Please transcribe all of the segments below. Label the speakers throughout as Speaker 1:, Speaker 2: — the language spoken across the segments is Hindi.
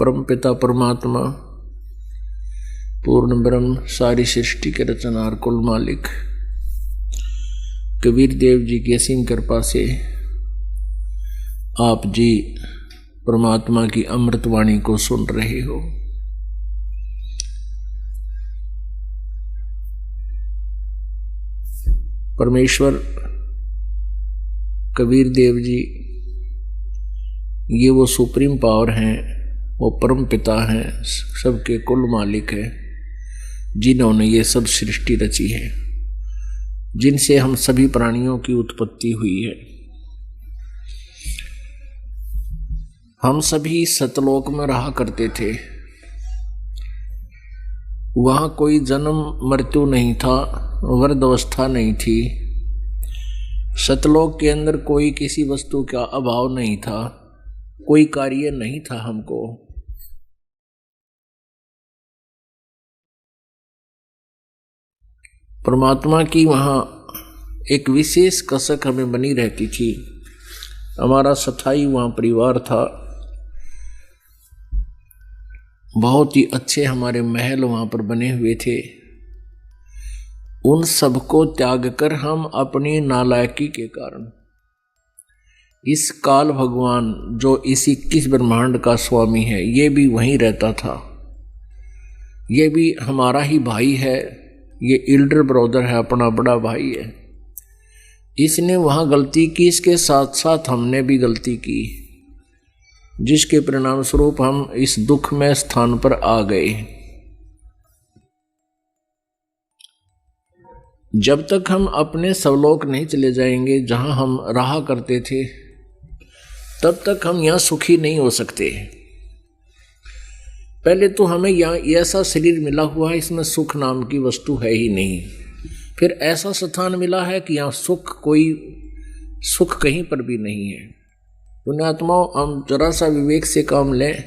Speaker 1: परमपिता परमात्मा पूर्ण ब्रह्म सारी सृष्टि के रचनार कुल मालिक कबीर देव जी की असीम कृपा से आप जी परमात्मा की अमृत वाणी को सुन रहे हो। परमेश्वर कबीर देव जी ये वो सुप्रीम पावर हैं, वो परम पिता हैं, सबके कुल मालिक हैं, जिन्होंने ये सब सृष्टि रची है, जिनसे हम सभी प्राणियों की उत्पत्ति हुई है। हम सभी सतलोक में रहा करते थे, वहाँ कोई जन्म मृत्यु नहीं था, वृद्धावस्था नहीं थी। सतलोक के अंदर कोई किसी वस्तु का अभाव नहीं था, कोई कार्य नहीं था। हमको परमात्मा की वहाँ एक विशेष कसक हमें बनी रहती थी। हमारा स्थायी वहाँ परिवार था, बहुत ही अच्छे हमारे महल वहाँ पर बने हुए थे। उन सबको त्याग कर हम अपनी नालायकी के कारण इस काल भगवान जो इस 21 ब्रह्मांड का स्वामी है, ये भी वहीं रहता था। ये भी हमारा ही भाई है, ये एल्डर ब्रदर है, अपना बड़ा भाई है। इसने वहाँ गलती की, इसके साथ साथ हमने भी गलती की, जिसके परिणाम स्वरूप हम इस दुख में स्थान पर आ गए। जब तक हम अपने स्वलोक नहीं चले जाएंगे जहां हम रहा करते थे, तब तक हम यहां सुखी नहीं हो सकते। पहले तो हमें यहाँ ऐसा शरीर मिला हुआ है, इसमें सुख नाम की वस्तु है ही नहीं। फिर ऐसा स्थान मिला है कि यहाँ सुख कहीं पर भी नहीं है। पुण्यात्माओं, हम जरा सा विवेक से काम लें,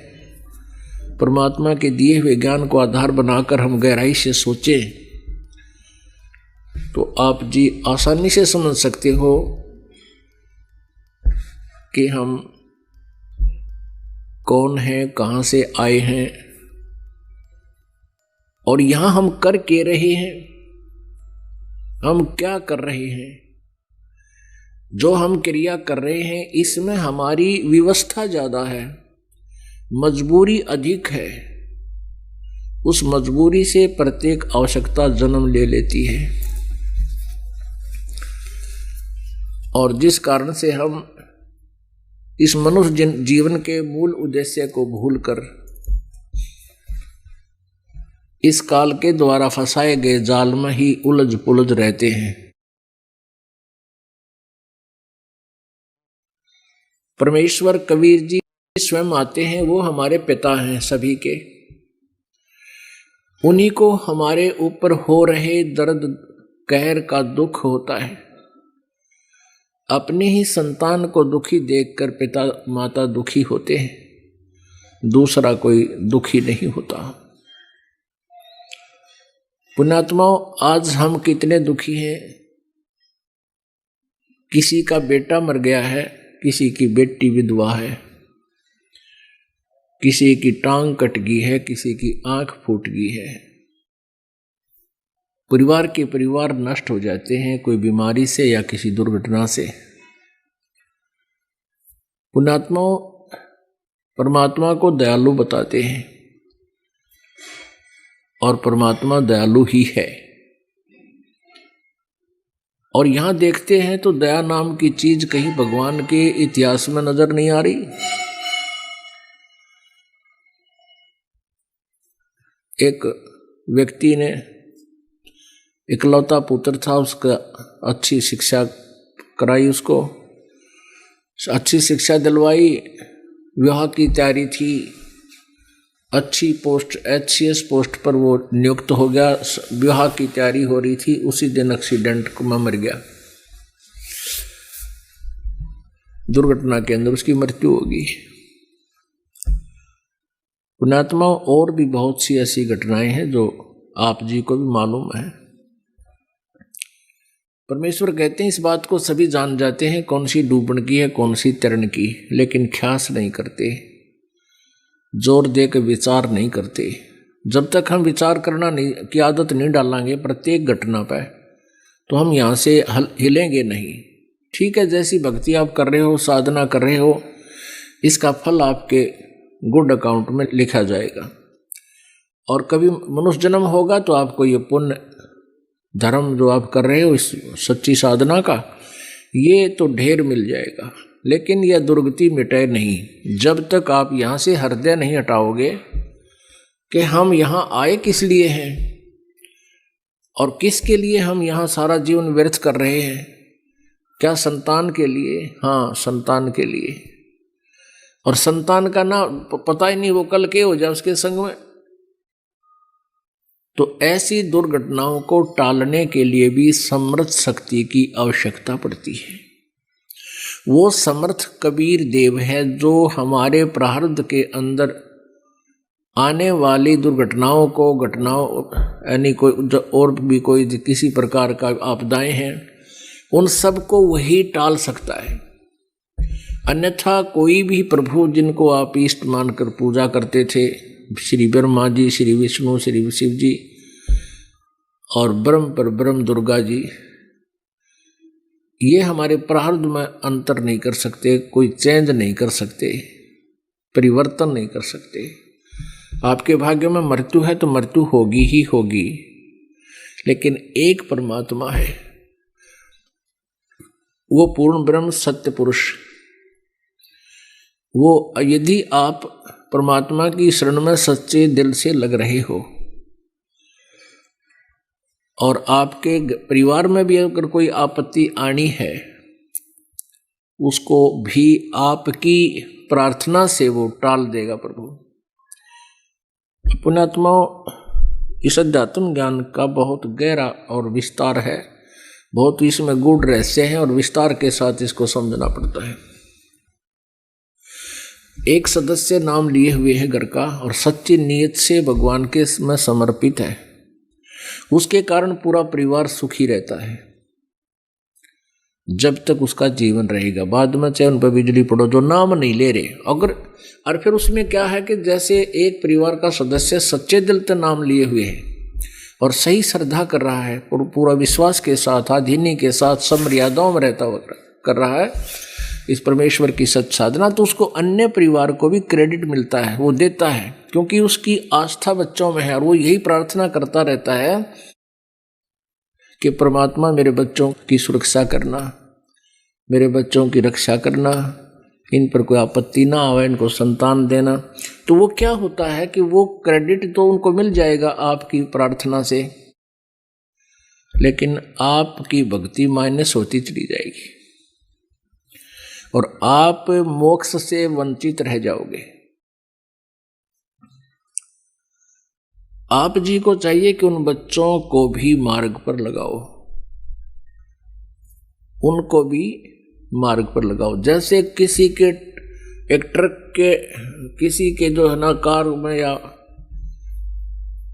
Speaker 1: परमात्मा के दिए हुए ज्ञान को आधार बनाकर हम गहराई से सोचें, तो आप जी आसानी से समझ सकते हो कि हम कौन हैं, कहाँ से आए हैं और यहाँ हम कर के रहे हैं, हम क्या कर रहे हैं। जो हम क्रिया कर रहे हैं इसमें हमारी व्यवस्था ज़्यादा है, मजबूरी अधिक है। उस मजबूरी से प्रत्येक आवश्यकता जन्म ले लेती है और जिस कारण से हम इस मनुष्य जीवन के मूल उद्देश्य को भूलकर इस काल के द्वारा फंसाए गए जाल में ही उलझ पुलझ रहते हैं। परमेश्वर कबीर जी स्वयं आते हैं, वो हमारे पिता हैं सभी के। उन्हीं को हमारे ऊपर हो रहे दर्द कहर का दुख होता है। अपने ही संतान को दुखी देखकर पिता माता दुखी होते हैं, दूसरा कोई दुखी नहीं होता। पुण्यात्माओं, आज हम कितने दुखी हैं। किसी का बेटा मर गया है, किसी की बेटी विधवा है, किसी की टांग कट गई है, किसी की आंख फूट गई है। परिवार के परिवार नष्ट हो जाते हैं, कोई बीमारी से या किसी दुर्घटना से। पुण्यात्माओं, परमात्मा को दयालु बताते हैं और परमात्मा दयालु ही है। और यहां देखते हैं तो दया नाम की चीज कहीं भगवान के इतिहास में नजर नहीं आ रही। एक व्यक्ति ने इकलौता पुत्र था, उसका अच्छी शिक्षा कराई, उसको अच्छी शिक्षा दिलवाई, विवाह की तैयारी थी, अच्छी पोस्ट HCS पोस्ट पर वो नियुक्त हो गया। विवाह की तैयारी हो रही थी, उसी दिन एक्सीडेंट में मर गया। दुर्घटना के अंदर उसकी मृत्यु होगी। पुण्यात्माओं, और भी बहुत सी ऐसी घटनाएं हैं जो आप जी को भी मालूम है। परमेश्वर कहते हैं इस बात को सभी जान जाते हैं, कौन सी डूबन की है, कौन सी तरण की, लेकिन ख्यास नहीं करते। जोर दे के विचार नहीं करते। जब तक हम विचार करना नहीं की आदत नहीं डालेंगे प्रत्येक घटना पर, तो हम यहाँ से हिलेंगे नहीं। ठीक है, जैसी भक्ति आप कर रहे हो, साधना कर रहे हो, इसका फल आपके गुड अकाउंट में लिखा जाएगा। और कभी मनुष्य जन्म होगा तो आपको ये पुण्य धर्म जो आप कर रहे हो इस सच्ची साधना का, ये तो ढेर मिल जाएगा। लेकिन यह दुर्गति मिटे नहीं जब तक आप यहाँ से हृदय नहीं हटाओगे कि हम यहाँ आए किस लिए हैं और किसके लिए हम यहाँ सारा जीवन व्यर्थ कर रहे हैं। क्या संतान के लिए? हाँ, संतान के लिए। और संतान का ना पता ही नहीं वो कल के हो जाए उसके संग में। तो ऐसी दुर्घटनाओं को टालने के लिए भी समर्थ शक्ति की आवश्यकता पड़ती है। वो समर्थ कबीर देव है जो हमारे प्रारब्ध के अंदर आने वाली दुर्घटनाओं को, घटनाओं यानी कोई और भी कोई किसी प्रकार का आपदाएं हैं, उन सब को वही टाल सकता है। अन्यथा कोई भी प्रभु जिनको आप इष्ट मानकर पूजा करते थे, श्री ब्रह्मा जी, श्री विष्णु, श्री शिव जी और ब्रह्म पर ब्रह्म दुर्गा जी, ये हमारे प्रारब्ध में अंतर नहीं कर सकते, कोई चेंज नहीं कर सकते, परिवर्तन नहीं कर सकते। आपके भाग्य में मृत्यु है तो मृत्यु होगी ही होगी, लेकिन एक परमात्मा है, वो पूर्ण ब्रह्म सत्य पुरुष। वो यदि आप परमात्मा की शरण में सच्चे दिल से लग रहे हो और आपके परिवार में भी अगर कोई आपत्ति आनी है, उसको भी आपकी प्रार्थना से वो टाल देगा प्रभु। पुण्यात्माओं, इस अध्यात्म ज्ञान का बहुत गहरा और विस्तार है, बहुत इसमें गूढ़ रहस्य है और विस्तार के साथ इसको समझना पड़ता है। एक सदस्य नाम लिए हुए है घर का और सच्ची नीयत से भगवान के में समर्पित है, उसके कारण पूरा परिवार सुखी रहता है जब तक उसका जीवन रहेगा। बाद में चाहे उन पर बिजली पड़ो, जो नाम नहीं ले रहे अगर, और फिर उसमें क्या है कि जैसे एक परिवार का सदस्य सच्चे दिल से नाम लिए हुए है और सही श्रद्धा कर रहा है और पूरा विश्वास के साथ, आधीनी के साथ, सब मर्यादाओं में रहता हुआ कर रहा है इस परमेश्वर की सच साधना, तो उसको अन्य परिवार को भी क्रेडिट मिलता है, वो देता है, क्योंकि उसकी आस्था बच्चों में है और वो यही प्रार्थना करता रहता है कि परमात्मा मेरे बच्चों की सुरक्षा करना, मेरे बच्चों की रक्षा करना, इन पर कोई आपत्ति ना आवे, इनको संतान देना। तो वो क्या होता है कि वो क्रेडिट तो उनको मिल जाएगा आपकी प्रार्थना से, लेकिन आपकी भक्ति माइनस होती चली जाएगी और आप मोक्ष से वंचित रह जाओगे। आप जी को चाहिए कि उन बच्चों को भी मार्ग पर लगाओ, उनको भी मार्ग पर लगाओ। जैसे किसी के एक ट्रक के, किसी के जो है ना कार में या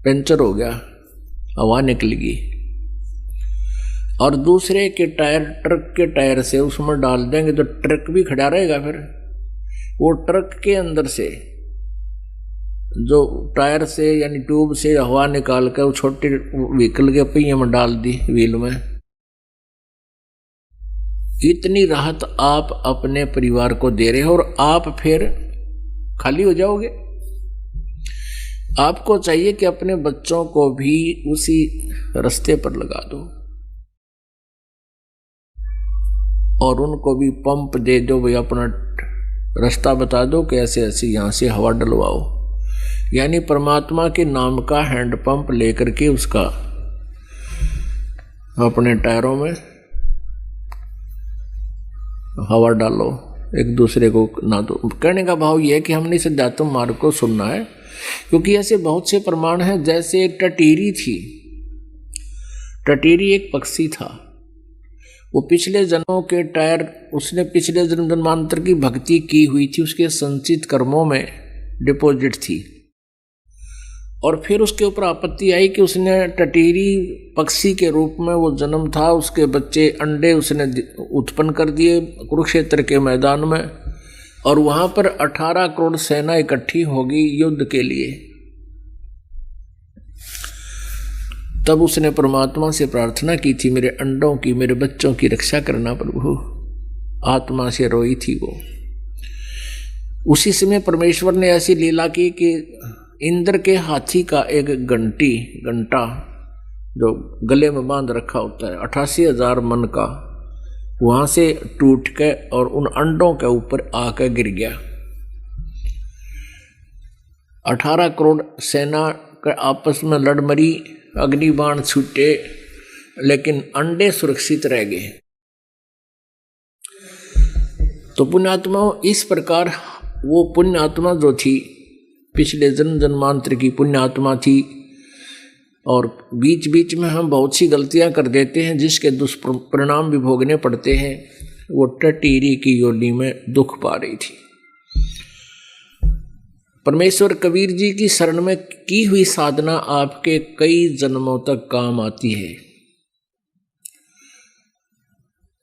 Speaker 1: पंचर हो गया, हवा निकलेगी और दूसरे के टायर, ट्रक के टायर से उसमें डाल देंगे तो ट्रक भी खड़ा रहेगा। फिर वो ट्रक के अंदर से जो टायर से यानी ट्यूब से हवा निकाल कर वो छोटे व्हीकल के पहिए में डाल दी, व्हील में। इतनी राहत आप अपने परिवार को दे रहे हो और आप फिर खाली हो जाओगे। आपको चाहिए कि अपने बच्चों को भी उसी रास्ते पर लगा दो और उनको भी पंप दे दो, भाई अपना रास्ता बता दो कि ऐसे ऐसे यहाँ से हवा डलवाओ। यानी परमात्मा के नाम का हैंड पंप लेकर के उसका अपने टायरों में हवा डालो, एक दूसरे को ना दो। कहने का भाव यह है कि हमने इस अध्यात्म मार्ग को सुनना है, क्योंकि ऐसे बहुत से प्रमाण हैं। जैसे एक टटीरी थी, टटीरी एक पक्षी था, वो पिछले जन्मों के टायर, उसने पिछले जन्मांतर की भक्ति की हुई थी, उसके संचित कर्मों में डिपॉजिट थी। और फिर उसके ऊपर आपत्ति आई कि उसने टटीरी पक्षी के रूप में वो जन्म था, उसके बच्चे अंडे उसने उत्पन्न कर दिए कुरुक्षेत्र के मैदान में, और वहां पर 18 करोड़ सेना इकट्ठी होगी युद्ध के लिए। तब उसने परमात्मा से प्रार्थना की थी, मेरे अंडों की, मेरे बच्चों की रक्षा करना प्रभु। आत्मा से रोई थी वो। उसी समय परमेश्वर ने ऐसी लीला की कि इंद्र के हाथी का एक घंटा जो गले में बांध रखा होता है 88,000 मन का, वहां से टूट के और उन अंडों के ऊपर आकर गिर गया। 18 करोड़ सेना के आपस में लड़ मरी, अग्निबाण छूटे, लेकिन अंडे सुरक्षित रह गए। तो पुण्यात्मा इस प्रकार वो पुण्यात्मा जो थी, पिछले जन्म जन्मांतर की पुण्यात्मा थी, और बीच बीच में हम बहुत सी गलतियां कर देते हैं जिसके दुष्परिणाम भी भोगने पड़ते हैं। वो टटीरी की योनि में दुख पा रही थी। परमेश्वर कबीर जी की शरण में की हुई साधना आपके कई जन्मों तक काम आती है।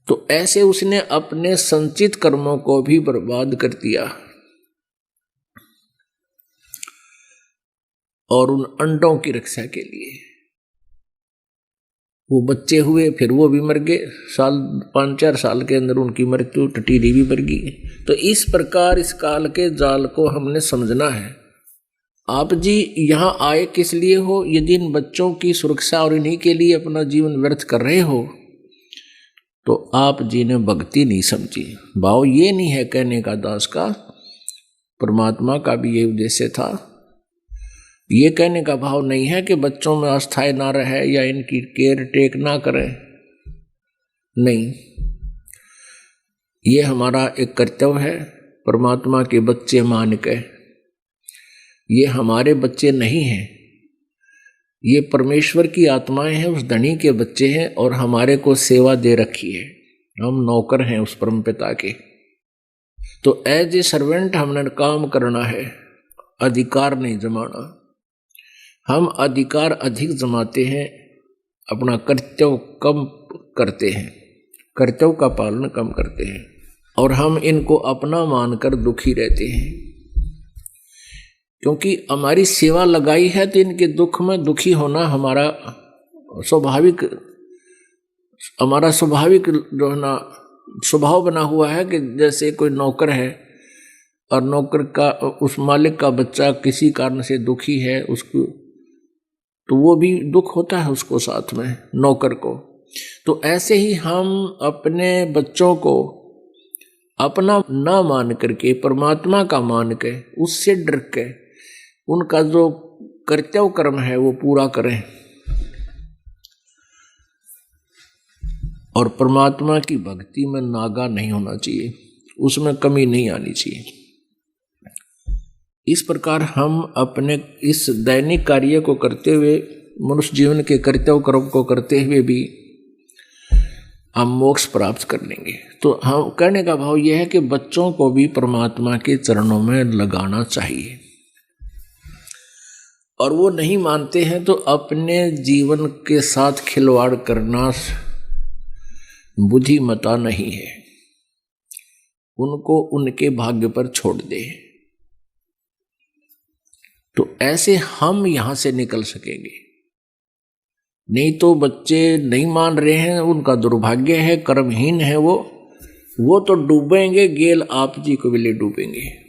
Speaker 1: तो ऐसे उसने अपने संचित कर्मों को भी बर्बाद कर दिया और उन अंडों की रक्षा के लिए वो बच्चे हुए, फिर वो भी मर गए। 5-4 साल के अंदर उनकी मृत्यु, टटीरी भी मर गई। तो इस प्रकार इस काल के जाल को हमने समझना है। आप जी यहाँ आए किस लिए हो? यदि इन बच्चों की सुरक्षा और इन्हीं के लिए अपना जीवन व्यर्थ कर रहे हो तो आप जी ने भक्ति नहीं समझी। भाव ये नहीं है कहने का दास का, परमात्मा का भी ये उद्देश्य था। ये कहने का भाव नहीं है कि बच्चों में अस्थाई ना रहे या इनकी केयर टेक ना करें, नहीं। ये हमारा एक कर्तव्य है परमात्मा के बच्चे मान के। ये हमारे बच्चे नहीं हैं, ये परमेश्वर की आत्माएं हैं, उस धनी के बच्चे हैं और हमारे को सेवा दे रखी है। हम नौकर हैं उस परमपिता के। तो एज ए सर्वेंट हमने काम करना है, अधिकार नहीं जमाना। हम अधिकार अधिक जमाते हैं, अपना कर्तव्य कम करते हैं, कर्तव्य का पालन कम करते हैं और हम इनको अपना मानकर दुखी रहते हैं। क्योंकि हमारी सेवा लगाई है तो इनके दुख में दुखी होना हमारा स्वाभाविक जो है ना स्वभाव बना हुआ है। कि जैसे कोई नौकर है और नौकर का उस मालिक का बच्चा किसी कारण से दुखी है, उसको तो वो भी दुख होता है उसको साथ में, नौकर को। तो ऐसे ही हम अपने बच्चों को अपना ना मान करके परमात्मा का मान के, उससे डर के उनका जो कर्तव्य कर्म है वो पूरा करें और परमात्मा की भक्ति में नागा नहीं होना चाहिए, उसमें कमी नहीं आनी चाहिए। इस प्रकार हम अपने इस दैनिक कार्य को करते हुए, मनुष्य जीवन के कर्तव्य कर्म को करते हुए भी हम मोक्ष प्राप्त कर लेंगे। तो हम कहने का भाव यह है कि बच्चों को भी परमात्मा के चरणों में लगाना चाहिए और वो नहीं मानते हैं तो अपने जीवन के साथ खिलवाड़ करना बुद्धिमता नहीं है, उनको उनके भाग्य पर छोड़ दे। तो ऐसे हम यहां से निकल सकेंगे। नहीं तो बच्चे नहीं मान रहे हैं, उनका दुर्भाग्य है, कर्महीन है वो तो डूबेंगे, गेल आप जी को भी ले डूबेंगे।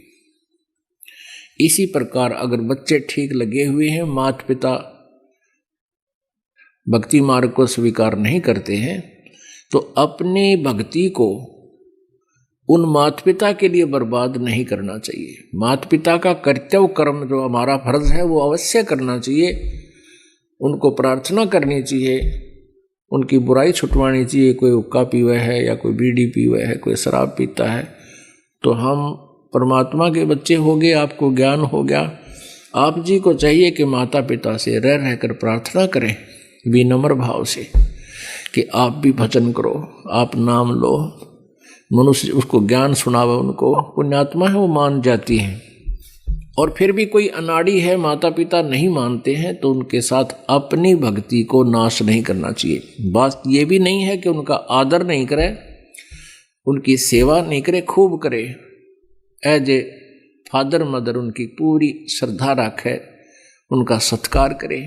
Speaker 1: इसी प्रकार अगर बच्चे ठीक लगे हुए हैं, माता पिता भक्ति मार्ग को स्वीकार नहीं करते हैं, तो अपनी भक्ति को उन माता पिता के लिए बर्बाद नहीं करना चाहिए। माता पिता का कर्तव्य कर्म जो हमारा फर्ज है वो अवश्य करना चाहिए, उनको प्रार्थना करनी चाहिए, उनकी बुराई छुटवानी चाहिए। कोई हुक्का पीवा है या कोई बीड़ी पीवा है, कोई शराब पीता है, तो हम परमात्मा के बच्चे हो गए, आपको ज्ञान हो गया। आप जी को चाहिए कि माता पिता से रह रहकर प्रार्थना करें विनम्र भाव से कि आप भी भजन करो, आप नाम लो। मनुष्य उसको ज्ञान सुनावे, उनको पुण्यात्मा है वो मान जाती हैं। और फिर भी कोई अनाड़ी है, माता पिता नहीं मानते हैं, तो उनके साथ अपनी भक्ति को नाश नहीं करना चाहिए। बात ये भी नहीं है कि उनका आदर नहीं करे, उनकी सेवा नहीं करे, खूब करे, एज ए फादर मदर उनकी पूरी श्रद्धा रखे, उनका सत्कार करे।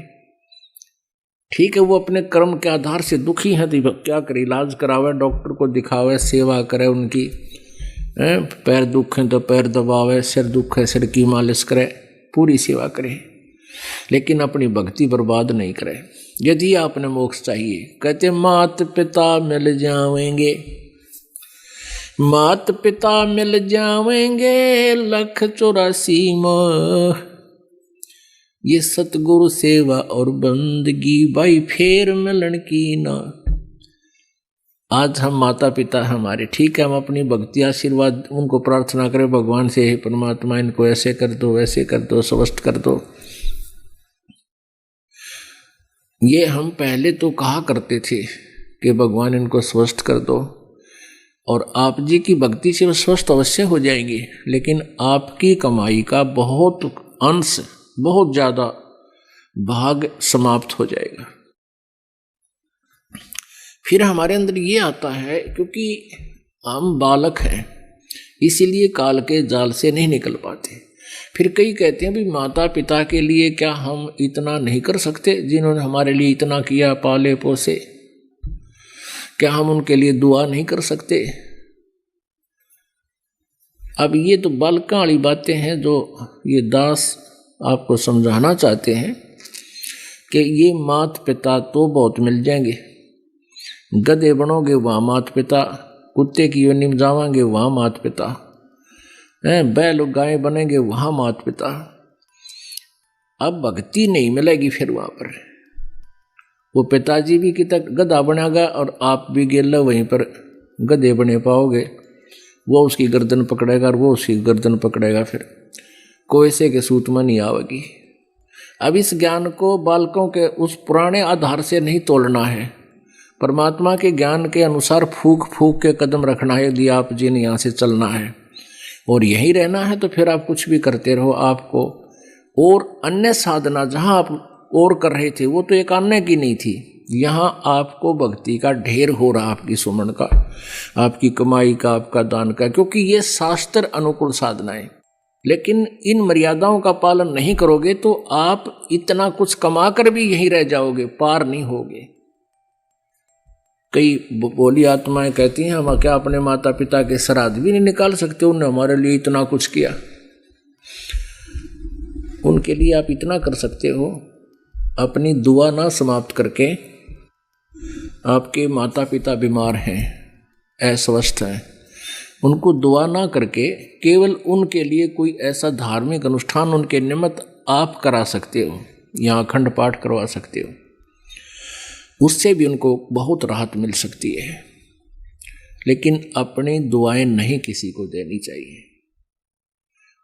Speaker 1: ठीक है, वो अपने कर्म के आधार से दुखी हैं तो क्या करे, इलाज करावे, डॉक्टर को दिखावे, सेवा करे उनकी। पैर दुख है तो पैर दबावे, सिर दुख है सिर की मालिश करे, पूरी सेवा करे, लेकिन अपनी भक्ति बर्बाद नहीं करे। यदि आपने मोक्ष चाहिए, कहते मात पिता मिल जाएंगे, मात पिता मिल जाएंगे 184 माह, ये सतगुरु सेवा और बंदगी भाई फेर मिलन की ना। आज हम माता पिता हमारे, ठीक है, हम अपनी भक्ति आशीर्वाद उनको प्रार्थना करें भगवान से, हे परमात्मा इनको ऐसे कर दो, वैसे कर दो, स्वस्थ कर दो। ये हम पहले तो कहा करते थे कि भगवान इनको स्वस्थ कर दो, और आप जी की भक्ति से वो स्वस्थ अवश्य हो जाएंगे, लेकिन आपकी कमाई का बहुत अंश, बहुत ज़्यादा भाग समाप्त हो जाएगा। फिर हमारे अंदर ये आता है, क्योंकि हम बालक हैं इसीलिए काल के जाल से नहीं निकल पाते। फिर कई कहते हैं भी माता पिता के लिए क्या हम इतना नहीं कर सकते, जिन्होंने हमारे लिए इतना किया, पाले पोसे, क्या हम उनके लिए दुआ नहीं कर सकते? अब ये तो बालका वाली बातें हैं जो ये दास आपको समझाना चाहते हैं कि ये माता पिता तो बहुत मिल जाएंगे। गधे बनोगे वहाँ माता पिता, कुत्ते की योनि में जावांगे वहाँ माता पिता, बैल गाय बनेंगे वहाँ माता पिता। अब भक्ति नहीं मिलेगी फिर वहाँ पर, वो पिताजी भी कि तक गधा बनेगा और आप भी गेला वहीं पर गधे बने पाओगे। वो उसकी गर्दन पकड़ेगा और वो उसकी गर्दन पकड़ेगा, फिर कोयसे के सूत में नहीं आवेगी। अब इस ज्ञान को बालकों के उस पुराने आधार से नहीं तोड़ना है, परमात्मा के ज्ञान के अनुसार फूक फूक के कदम रखना है। यदि आप जी ने यहाँ से चलना है और यहीं रहना है तो फिर आप कुछ भी करते रहो। आपको और अन्य साधना जहाँ आप और कर रहे थे वो तो एक अन्य की नहीं थी, यहाँ आपको भक्ति का ढेर हो रहा, आपकी सुमन का, आपकी कमाई का, आपका दान का, क्योंकि ये शास्त्र अनुकूल साधनाएं। लेकिन इन मर्यादाओं का पालन नहीं करोगे तो आप इतना कुछ कमा कर भी यहीं रह जाओगे, पार नहीं होगे। कई बोली आत्माएं कहती हैं हम क्या अपने माता पिता के श्राद्ध भी नहीं निकाल सकते, उन्होंने हमारे लिए इतना कुछ किया। उनके लिए आप इतना कर सकते हो, अपनी दुआ ना समाप्त करके, आपके माता पिता बीमार हैं, अस्वस्थ हैं, उनको दुआ ना करके केवल उनके लिए कोई ऐसा धार्मिक अनुष्ठान उनके निमित्त आप करा सकते हो, यहाँ अखंड पाठ करवा सकते हो, उससे भी उनको बहुत राहत मिल सकती है। लेकिन अपनी दुआएं नहीं किसी को देनी चाहिए,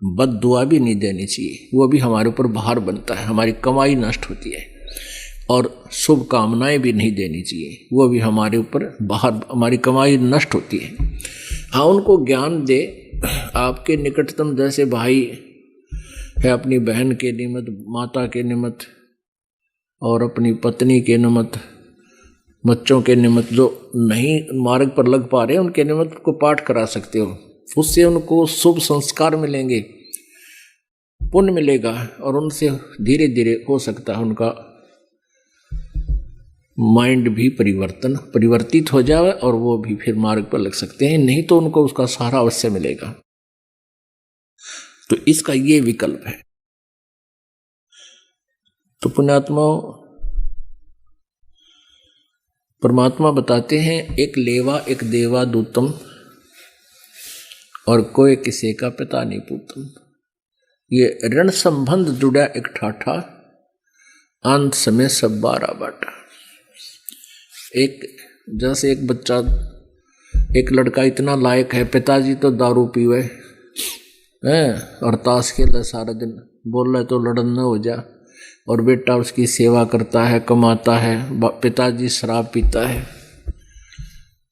Speaker 1: बद दुआ भी नहीं देनी चाहिए, वो भी हमारे ऊपर भार बनता है, हमारी कमाई नष्ट होती है। और शुभ कामनाएं भी नहीं देनी चाहिए, वो भी हमारे ऊपर बाहर, हमारी कमाई नष्ट होती है। हाँ, उनको ज्ञान दे, आपके निकटतम जैसे भाई है अपनी बहन के निमित्त, माता के निमित्त और अपनी पत्नी के निमित्त, बच्चों के निमित्त जो नहीं मार्ग पर लग पा रहे हैं उनके निमित्त को पाठ करा सकते हो, उससे उनको शुभ संस्कार मिलेंगे, पुण्य मिलेगा और उनसे धीरे धीरे हो सकता है उनका माइंड भी परिवर्तित हो जाए और वो भी फिर मार्ग पर लग सकते हैं, नहीं तो उनको उसका सहारा अवश्य मिलेगा। तो इसका ये विकल्प है। तो पुण्यात्माओं, परमात्मा बताते हैं एक लेवा एक देवा दूतम और कोई किसी का पिता नहीं पूतम। ये ऋण संबंध जुड़ा एक ठाठा, अंत समय सब बारा बाटा। एक जैसे एक बच्चा, एक लड़का इतना लायक है, पिताजी तो दारू पीवे हैं और ताश खेलता सारा दिन, बोल रहे तो लड़न न हो जा, और बेटा उसकी सेवा करता है, कमाता है, पिताजी शराब पीता है,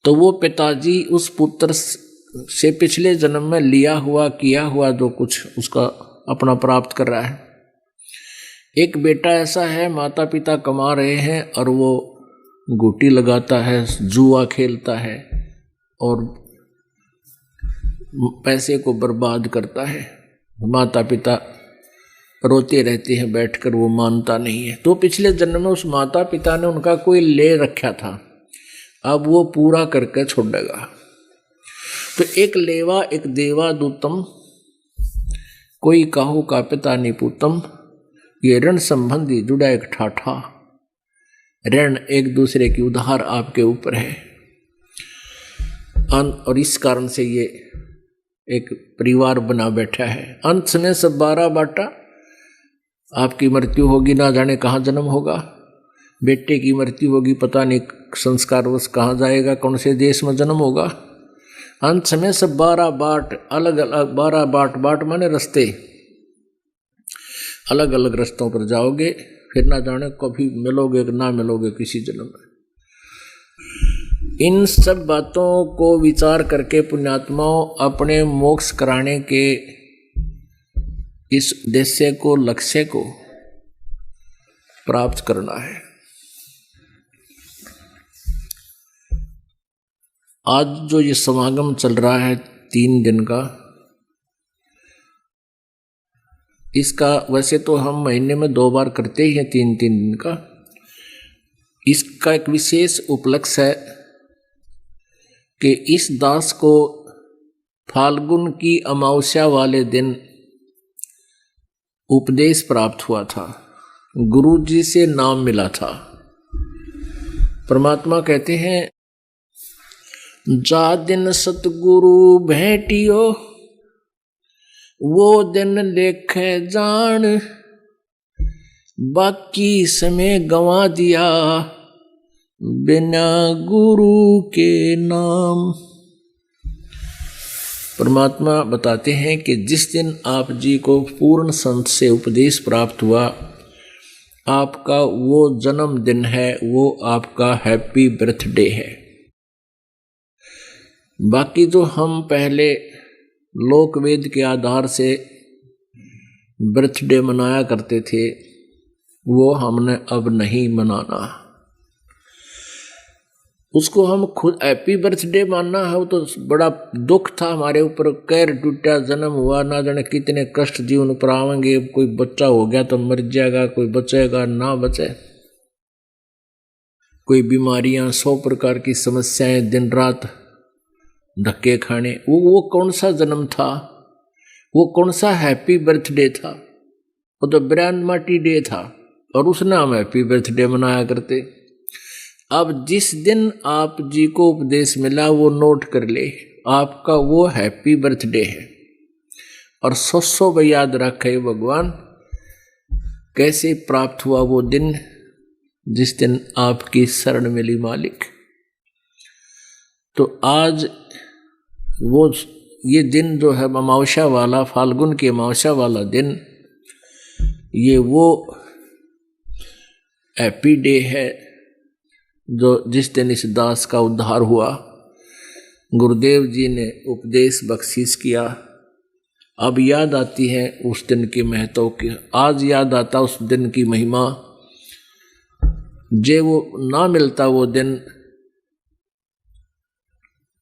Speaker 1: तो वो पिताजी उस पुत्र से पिछले जन्म में लिया हुआ किया हुआ जो कुछ उसका अपना प्राप्त कर रहा है। एक बेटा ऐसा है, माता पिता कमा रहे हैं और वो गुटी लगाता है, जुआ खेलता है और पैसे को बर्बाद करता है। माता पिता रोते रहते हैं बैठकर, वो मानता नहीं है। तो पिछले जन्म में उस माता पिता ने उनका कोई ले रखा था, अब वो पूरा करके छोड़ेगा। तो एक लेवा एक देवा दूतम, कोई काहू का पिता निपुतम, ये ऋण संबंधी जुड़ा एक ठाठा। ऋण एक दूसरे की उधार आपके ऊपर है, और इस कारण से ये एक परिवार बना बैठा है। अंत में सब 12 बाटा, आपकी मृत्यु होगी, ना जाने कहाँ जन्म होगा। बेटे की मृत्यु होगी, पता नहीं संस्कारवश कहाँ जाएगा, कौन से देश में जन्म होगा। अंत में सब 12 बाट, अलग अलग 12 बाट, बाट माने रास्ते, अलग अलग रास्तों पर जाओगे, फिर ना जाने कभी मिलोगे ना मिलोगे किसी जन्म में। इन सब बातों को विचार करके पुण्यात्माओं अपने मोक्ष कराने के इस उद्देश्य को, लक्ष्य को प्राप्त करना है। आज जो ये समागम चल रहा है 3 दिन का, इसका वैसे तो हम महीने में 2 बार करते ही हैं, 3-3 दिन का। इसका एक विशेष उपलक्ष्य है कि इस दास को फाल्गुन की अमावस्या वाले दिन उपदेश प्राप्त हुआ था, गुरु जी से नाम मिला था। परमात्मा कहते हैं, जा दिन सतगुरु भेटियो, वो दिन लेखे जान, बाकी समय गंवा दिया बिना गुरु के नाम। परमात्मा बताते हैं कि जिस दिन आप जी को पूर्ण संत से उपदेश प्राप्त हुआ, आपका वो जन्मदिन है, वो आपका हैप्पी बर्थडे है। बाकी जो हम पहले लोकवेद के आधार से बर्थडे मनाया करते थे, वो हमने अब नहीं मनाना। उसको हम खुद हैप्पी बर्थडे मानना है, वो तो बड़ा दुख था हमारे ऊपर, कैर टूटा, जन्म हुआ, ना जाने कितने कष्ट जीवन पर आवेंगे। कोई बच्चा हो गया तो मर जाएगा, कोई बचेगा ना बचे, कोई बीमारियां, 100 प्रकार की समस्याएं, दिन रात धक्के खाने। वो कौन सा जन्म था, वो कौन सा हैप्पी बर्थडे था? वो तो ब्रांड माटी डे था, और उसने हम हैप्पी बर्थडे मनाया करते। अब जिस दिन आप जी को उपदेश मिला, वो नोट कर ले, आपका वो हैप्पी बर्थडे है। और 100 याद रखे भगवान, कैसे प्राप्त हुआ वो दिन, जिस दिन आपकी शरण मिली मालिक। तो आज वो ये दिन जो है अमावस्या वाला, फाल्गुन की अमावस्या वाला दिन, ये वो हैप्पी डे है जो जिस दिन इस दास का उद्धार हुआ। गुरुदेव जी ने उपदेश बख्शीश किया। अब याद आती है उस दिन की महत्व की, आज याद आता उस दिन की महिमा। जे वो ना मिलता वो दिन,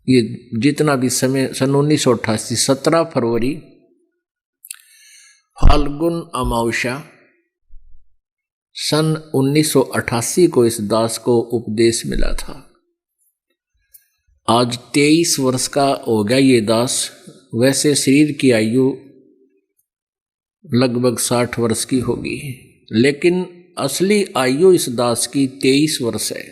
Speaker 1: ये जितना भी समय, सन 1988 17 फरवरी फाल्गुन अमावस्या, सन 1988 को इस दास को उपदेश मिला था। आज 23 वर्ष का हो गया ये दास। वैसे शरीर की आयु लगभग 60 वर्ष की होगी, लेकिन असली आयु इस दास की 23 वर्ष है।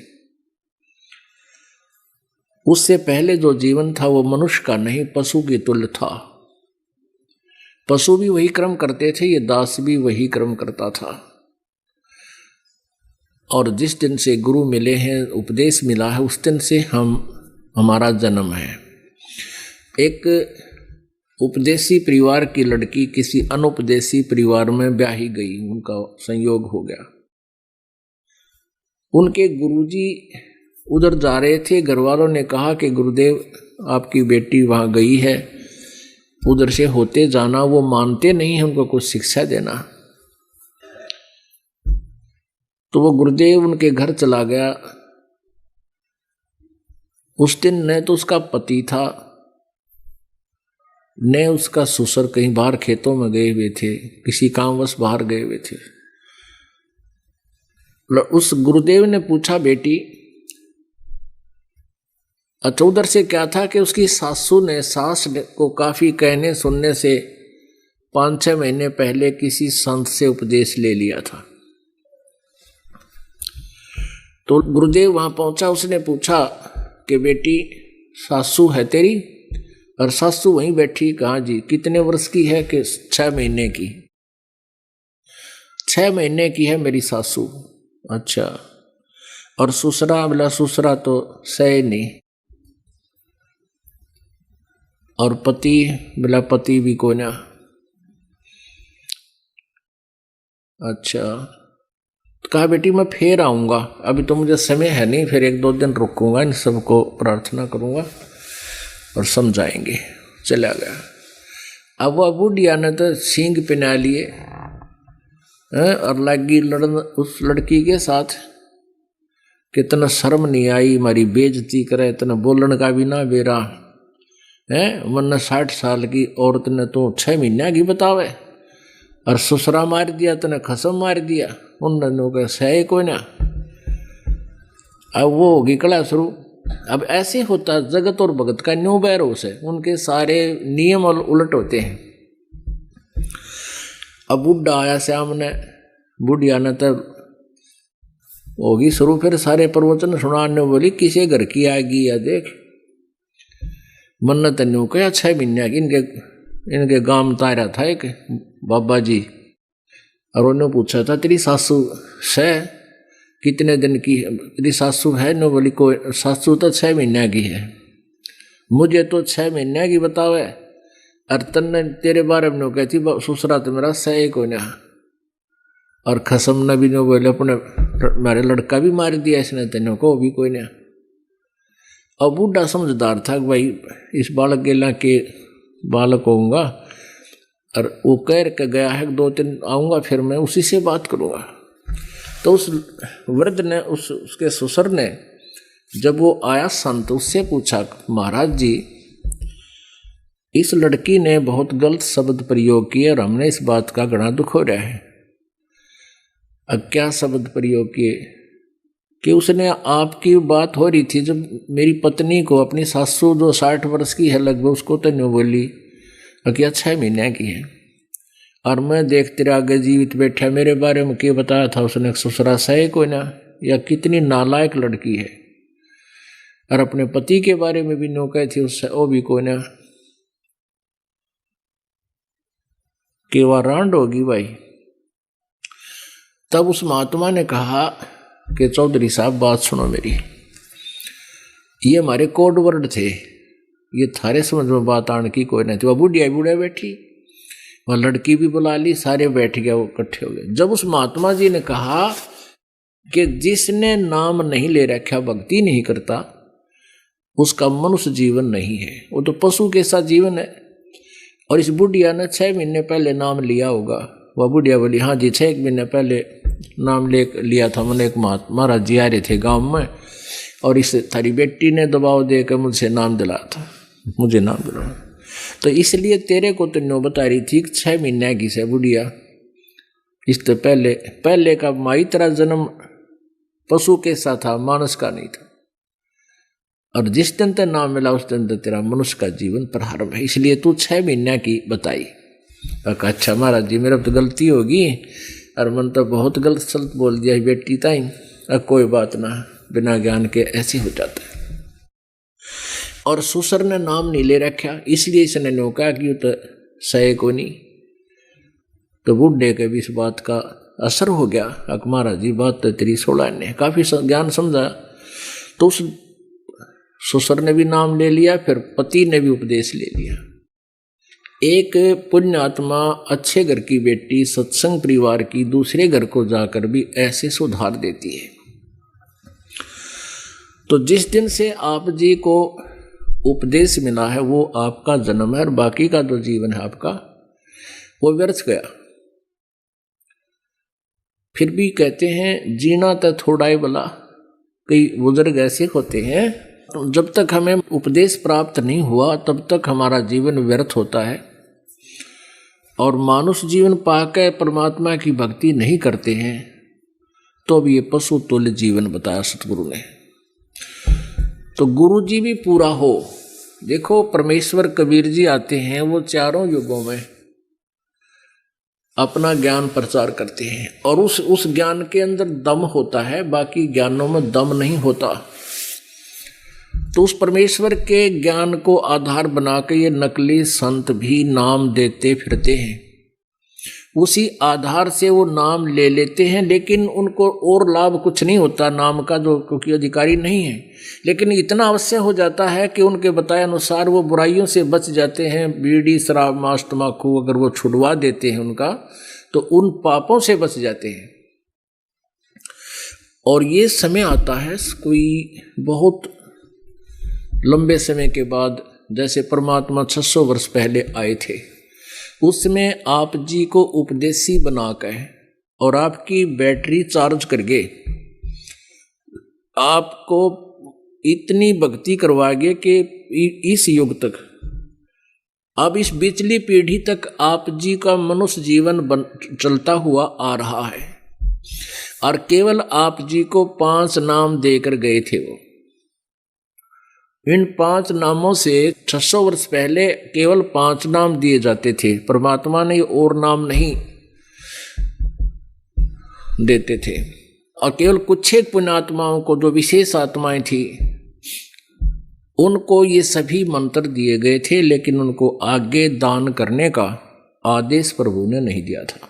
Speaker 1: उससे पहले जो जीवन था वो मनुष्य का नहीं, पशु की तुल्य था। पशु भी वही कर्म करते थे, ये दास भी वही कर्म करता था। और जिस दिन से गुरु मिले हैं, उपदेश मिला है, उस दिन से हमारा जन्म है। एक उपदेशी परिवार की लड़की किसी अनुपदेशी परिवार में ब्याही गई, उनका संयोग हो गया। उनके गुरुजी उधर जा रहे थे, घर वालों ने कहा कि गुरुदेव आपकी बेटी वहाँ गई है, उधर से होते जाना। वो मानते नहीं हैं, उनको कुछ शिक्षा देना। तो वो गुरुदेव उनके घर चला गया। उस दिन न तो उसका पति था, ने उसका ससुर कहीं बाहर खेतों में गए हुए थे, किसी कामवश बाहर गए हुए थे। उस गुरुदेव ने पूछा, बेटी अच्छा उधर से क्या था कि उसकी सासू ने सास को काफी कहने सुनने से 5-6 महीने पहले किसी संत से उपदेश ले लिया था। तो गुरुदेव वहां पहुंचा, उसने पूछा कि बेटी सासू है तेरी? और सासू वहीं बैठी। कहा जी। कितने वर्ष की है? कि 6 महीने की। 6 महीने की है मेरी सासू। अच्छा। और ससुरा? बोला ससुरा तो सही नहीं। और पति? बोला पति भी को ना। अच्छा। तो कहा बेटी मैं फिर आऊंगा, अभी तो मुझे समय है नहीं, फिर 1-2 दिन रुकूंगा, इन सबको प्रार्थना करूंगा और समझाएंगे। चला गया। अब वह बुढ़िया ने तो सींग पिना लिए और लगी लड़न उस लड़की के साथ। कितना शर्म नहीं आई, हमारी बेइज्जती करे, इतना बोलन का भी ना बेरा है। वरना 60 साल की औरत ने तो 6 महीने की बतावे, और ससुरा मार दिया, तने खसम मार दिया। उन्होंने सही कोई ना। अब वो होगी कला शुरू। अब ऐसे होता जगत और भगत का न्यू बैरोस है, उनके सारे नियम और उलट होते हैं। अब बुढ़ा आया सामने, बुढ़िया ने तब होगी शुरू, फिर सारे प्रवचन सुनाने बोली किसी घर की आएगी या देख। मन्नत न्यू कहा 6 महीने की। इनके गांव में तारा था एक बाबा जी, और उन्होंने पूछा था तेरी सासू से कितने दिन की है? तेरी सासू है? नो बोली कोई सासू तो 6 महीने की है। मुझे तो 6 महीने की बतावे, और तन्ने तेरे बारे में कहती ससुरा तो मेरा सही को ना। और खसम न भी नो बोले अपने मेरे लड़का भी मार दिया इसने, तेनों को भी कोई ना। और बूढ़ा समझदार था कि भाई इस बालक गेला के बालक होऊंगा, और वो कह के गया है 2-3 आऊँगा, फिर मैं उसी से बात करूँगा। तो उस वृद्ध ने उसके ससुर ने जब वो आया संत, उससे पूछा महाराज जी इस लड़की ने बहुत गलत शब्द प्रयोग किए और हमने इस बात का घना दुख हो रहा है। अब क्या शब्द प्रयोग किए? कि उसने आपकी बात हो रही थी जब मेरी पत्नी को, अपनी सासू जो 60 वर्ष की है लगभग, उसको तो नहीं बोली कि 6 महीने की है, और मैं देख तेरे आगे जीवित बैठा, मेरे बारे में क्या बताया था उसने? ससुरा सही कोई ना। या कितनी नालायक लड़की है। और अपने पति के बारे में भी नो कही थी उससे, वो भी कोई ना। कि वह रांड होगी भाई। तब उस महात्मा ने कहा कि चौधरी साहब बात सुनो मेरी, ये हमारे कोड वर्ड थे, ये थारे समझ में बात आने की कोई नहीं थी। वह बुढ़िया बैठी, वह लड़की भी बुला ली, सारे बैठ गया, वो इकट्ठे हो गए। जब उस महात्मा जी ने कहा कि जिसने नाम नहीं ले रखा, भक्ति नहीं करता, उसका मनुष्य जीवन नहीं है, वो तो पशु के साथ जीवन है। और इस बुढ़िया ने 6 महीने पहले नाम लिया होगा। वह बुढ़िया बोली हाँ जी 6 महीने पहले नाम लिया था मैंने। एक महाराज जी आ रहे थे गांव में, और इस थारी बेटी ने दबाव देकर मुझसे नाम दिलाया था, मुझे नाम दिलाया, तो इसलिए तेरे को तो नो बता रही थी 6 महीने की से बुढ़िया। इससे पहले का माई तेरा जन्म पशु के साथ था, मानस का नहीं था। और जिस दिन तक नाम मिला उस दिन तक तेरा मनुष्य का जीवन प्रारंभ है, इसलिए तू 6 महीने की बताई। अच्छा महाराज जी मेरा तो गलती होगी, और मन तो बहुत गलत सलत बोल दिया बेटी ताई। अब कोई बात ना, बिना ज्ञान के ऐसे हो जाता है। और ससुर ने नाम नहीं ले रखा, इसलिए इसने नौका कि तो सही को नहीं। तो बूढ़े के भी इस बात का असर हो गया। अक महाराज जी बात तो तेरी 16 ने काफी ज्ञान समझा। तो उस ससुर ने भी नाम ले लिया, फिर पति ने भी उपदेश ले लिया। एक पुण्य आत्मा, अच्छे घर की बेटी, सत्संग परिवार की, दूसरे घर को जाकर भी ऐसे सुधार देती है। तो जिस दिन से आप जी को उपदेश मिला है वो आपका जन्म है, और बाकी का जो जीवन है आपका वो व्यर्थ गया। फिर भी कहते हैं जीना तो थोड़ा ही भला। कई बुजुर्ग ऐसे होते हैं जब तक हमें उपदेश प्राप्त नहीं हुआ तब तक हमारा जीवन व्यर्थ होता है, और मानुष जीवन पाकर परमात्मा की भक्ति नहीं करते हैं तो अब ये पशु तुल्य जीवन बताया सतगुरु ने। तो गुरु जी भी पूरा हो। देखो परमेश्वर कबीर जी आते हैं, वो चारों युगों में अपना ज्ञान प्रचार करते हैं, और उस ज्ञान के अंदर दम होता है, बाकी ज्ञानों में दम नहीं होता। तो उस परमेश्वर के ज्ञान को आधार बना के ये नकली संत भी नाम देते फिरते हैं, उसी आधार से वो नाम ले लेते हैं, लेकिन उनको और लाभ कुछ नहीं होता नाम का, जो क्योंकि अधिकारी नहीं है। लेकिन इतना अवश्य हो जाता है कि उनके बताए अनुसार वो बुराइयों से बच जाते हैं। बीड़ी शराब मांस तम्बाकू अगर वो छुड़वा देते हैं उनका, तो उन पापों से बच जाते हैं। और ये समय आता है कोई बहुत लंबे समय के बाद, जैसे परमात्मा 600 वर्ष पहले आए थे, उसमें आप जी को उपदेशी बनाकर और आपकी बैटरी चार्ज करके आपको इतनी भक्ति करवाएंगे कि इस युग तक, अब इस पिछली पीढ़ी तक आप जी का मनुष्य जीवन चलता हुआ आ रहा है। और केवल आप जी को 5 नाम देकर गए थे वो। इन 5 नामों से 600 वर्ष पहले केवल 5 नाम दिए जाते थे। परमात्मा ने और नाम नहीं देते थे, और केवल कुछ एक पुण्यात्माओं को, जो विशेष आत्माएं थी, उनको ये सभी मंत्र दिए गए थे, लेकिन उनको आगे दान करने का आदेश प्रभु ने नहीं दिया था।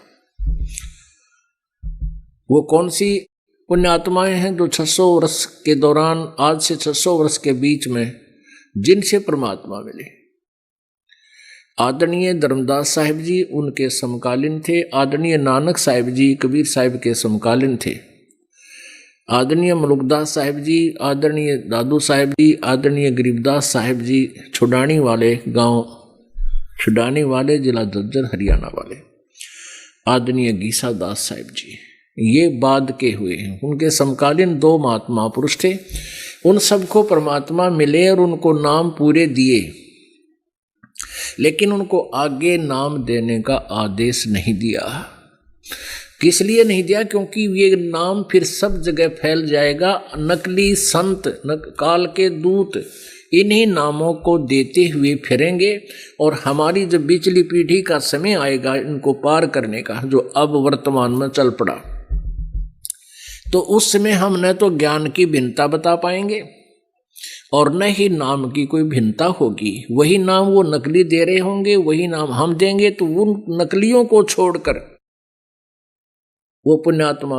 Speaker 1: वो कौन सी पुण्यात्माएं हैं जो 600 वर्ष के दौरान, आज से 600 वर्ष के बीच में जिनसे परमात्मा मिले? आदरणीय धर्मदास साहिब जी उनके समकालीन थे, आदरणीय नानक साहिब जी कबीर साहिब के समकालीन थे, आदरणीय मलुकदास साहिब जी, आदरणीय दादू साहिब जी, आदरणीय गरीबदास साहिब जी छुडानी वाले गांव, छुडानी वाले जिला झज्जर हरियाणा वाले, आदरणीय गीसा दास साहिब जी, ये बाद के हुए हैं। उनके समकालीन 2 महात्मा पुरुष थे। उन सबको परमात्मा मिले और उनको नाम पूरे दिए, लेकिन उनको आगे नाम देने का आदेश नहीं दिया। किस लिए नहीं दिया? क्योंकि ये नाम फिर सब जगह फैल जाएगा। नकली संत, काल के दूत इन्हीं नामों को देते हुए फिरेंगे, और हमारी जब पिछली पीढ़ी का समय आएगा इनको पार करने का, जो अब वर्तमान में चल पड़ा, तो उस समय हम न तो ज्ञान की भिन्नता बता पाएंगे और न ही नाम की कोई भिन्नता होगी। वही नाम वो नकली दे रहे होंगे, वही नाम हम देंगे, तो उन नकलियों को छोड़कर वो पुण्यात्मा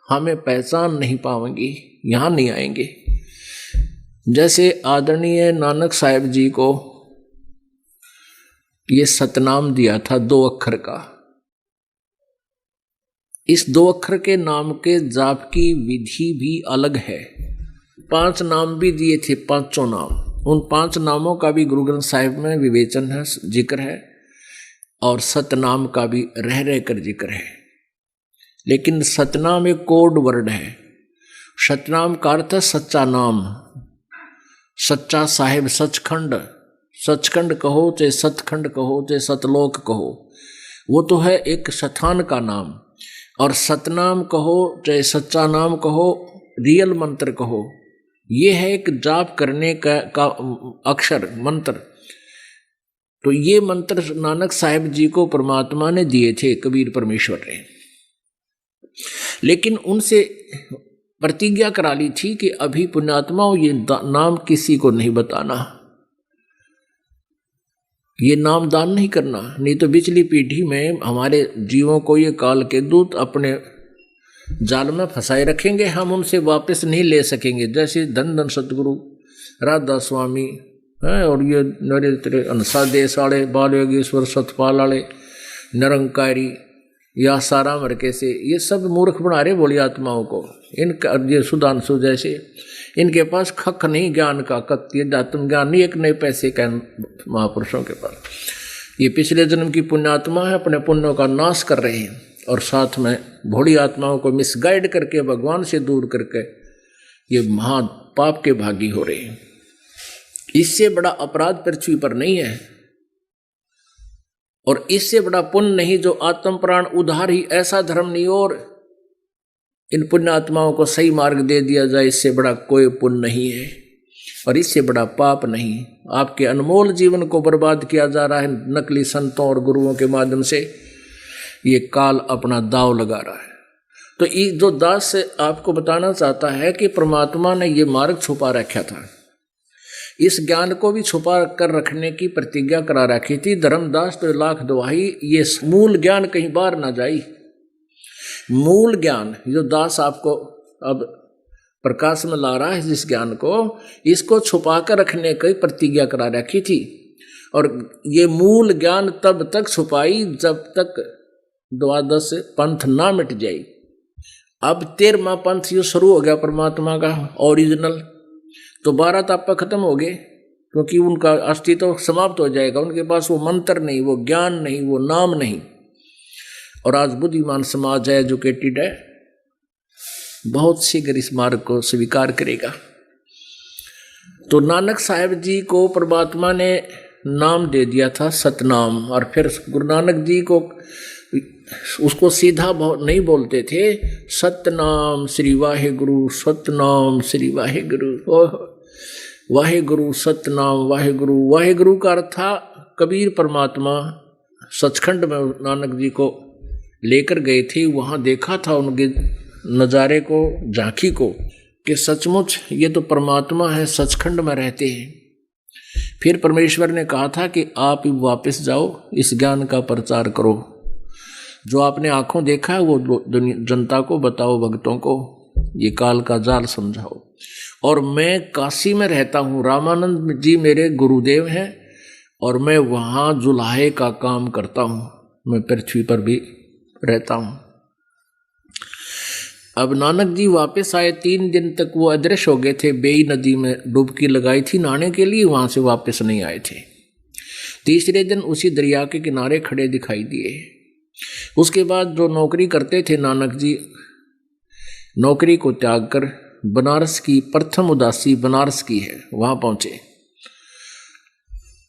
Speaker 1: हमें पहचान नहीं पाएंगी, यहाँ नहीं आएंगे। जैसे आदरणीय नानक साहिब जी को ये सतनाम दिया था 2 अक्षर का। इस 2 अक्षर के नाम के जाप की विधि भी अलग है। 5 नाम भी दिए थे, 5 नाम। उन 5 नामों का भी गुरु ग्रंथ साहिब में विवेचन है, जिक्र है, और सतनाम का भी रह रह कर जिक्र है। लेकिन सतनाम एक कोड वर्ड है। सतनाम का अर्थ है सच्चा नाम, सच्चा साहिब, सचखंड। सचखंड कहो चाहे सतखंड कहो चाहे सतलोक कहो, वो तो है एक स्थान का नाम। और सतनाम कहो चाहे सच्चा नाम कहो, रियल मंत्र कहो, ये है एक जाप करने का अक्षर, मंत्र। तो ये मंत्र नानक साहिब जी को परमात्मा ने दिए थे, कबीर परमेश्वर ने। लेकिन उनसे प्रतिज्ञा करा ली थी कि अभी पुण्यात्माओं ये नाम किसी को नहीं बताना, ये नाम दान नहीं करना, नहीं तो पिछली पीढ़ी में हमारे जीवों को ये काल के दूत अपने जाल में फंसाए रखेंगे, हम उनसे वापस नहीं ले सकेंगे। जैसे धन धन सतगुरु राधा स्वामी है, और ये नरेंद्र अनसा देश वाले, बाल योगेश्वर सतपाल वाले, निरंकारी या सारा मरके से, ये सब मूर्ख बना रहे बोली आत्माओं को। इनका ये सुधांशु जैसे, इनके पास खक नहीं ज्ञान का, आत्म ज्ञान नहीं, एक नए पैसे का महापुरुषों के पास। ये पिछले जन्म की पुण्यात्मा है, अपने पुण्यों का नाश कर रहे हैं, और साथ में भोली आत्माओं को मिसगाइड करके भगवान से दूर करके ये पाप के भागी हो रहे हैं। इससे बड़ा अपराध पृथ्वी पर नहीं है और इससे बड़ा पुण्य नहीं जो आत्म प्राण उधार ही, ऐसा धर्म नहीं और इन पुण्य आत्माओं को सही मार्ग दे दिया जाए, इससे बड़ा कोई पुण्य नहीं है और इससे बड़ा पाप नहीं। आपके अनमोल जीवन को बर्बाद किया जा रहा है नकली संतों और गुरुओं के माध्यम से। ये काल अपना दाव लगा रहा है। तो ये जो दास आपको बताना चाहता है कि परमात्मा ने ये मार्ग छुपा रखा था, इस ज्ञान को भी छुपा कर रखने की प्रतिज्ञा करा रखी थी। धर्मदास तो लाख दुहाई, ये मूल ज्ञान कहीं बाहर ना जाई। मूल ज्ञान जो दास आपको अब प्रकाश में ला रहा है, जिस ज्ञान को, इसको छुपा कर रखने की प्रतिज्ञा करा रखी थी। और ये मूल ज्ञान तब तक छुपाई जब तक द्वादश पंथ ना मिट जाए। अब 13वां पंथ ये शुरू हो गया परमात्मा का ओरिजिनल, तो 12 तापा खत्म हो गए क्योंकि उनका अस्तित्व समाप्त हो जाएगा। उनके पास वो मंत्र नहीं, वो ज्ञान नहीं, वो नाम नहीं। और आज बुद्धिमान समाज है, एजुकेटेड है, बहुत शीघ्र इस मार्ग को स्वीकार करेगा। तो नानक साहब जी को परमात्मा ने नाम दे दिया था सतनाम, और फिर गुरु नानक जी को उसको सीधा नहीं बोलते थे, सतनाम श्री वाहेगुरु, सतनाम श्री वाहेगुरु, वाहेगुरु सतनाम वाहेगुरु। वाहेगुरु का अर्थ था कबीर परमात्मा सचखंड में नानक जी को लेकर गए थे, वहाँ देखा था उनके नज़ारे को, झांकी को, कि सचमुच ये तो परमात्मा है, सचखंड में रहते हैं। फिर परमेश्वर ने कहा था कि आप वापस जाओ, इस ज्ञान का प्रचार करो, जो आपने आंखों देखा है वो जनता को बताओ, भक्तों को ये काल का जाल समझाओ। और मैं काशी में रहता हूँ, रामानंद जी मेरे गुरुदेव हैं और मैं वहाँ जुलाहे का काम करता हूँ, मैं पृथ्वी पर भी रहता हूँ। अब नानक जी वापस आए, 3 दिन तक वो अदृश्य हो गए थे। बेई नदी में डुबकी लगाई थी नहाने के लिए, वहाँ से वापस नहीं आए थे। तीसरे दिन उसी दरिया के किनारे खड़े दिखाई दिए। उसके बाद जो नौकरी करते थे नानक जी, नौकरी को त्याग कर बनारस की प्रथम उदासी बनारस की है, वहाँ पहुँचे।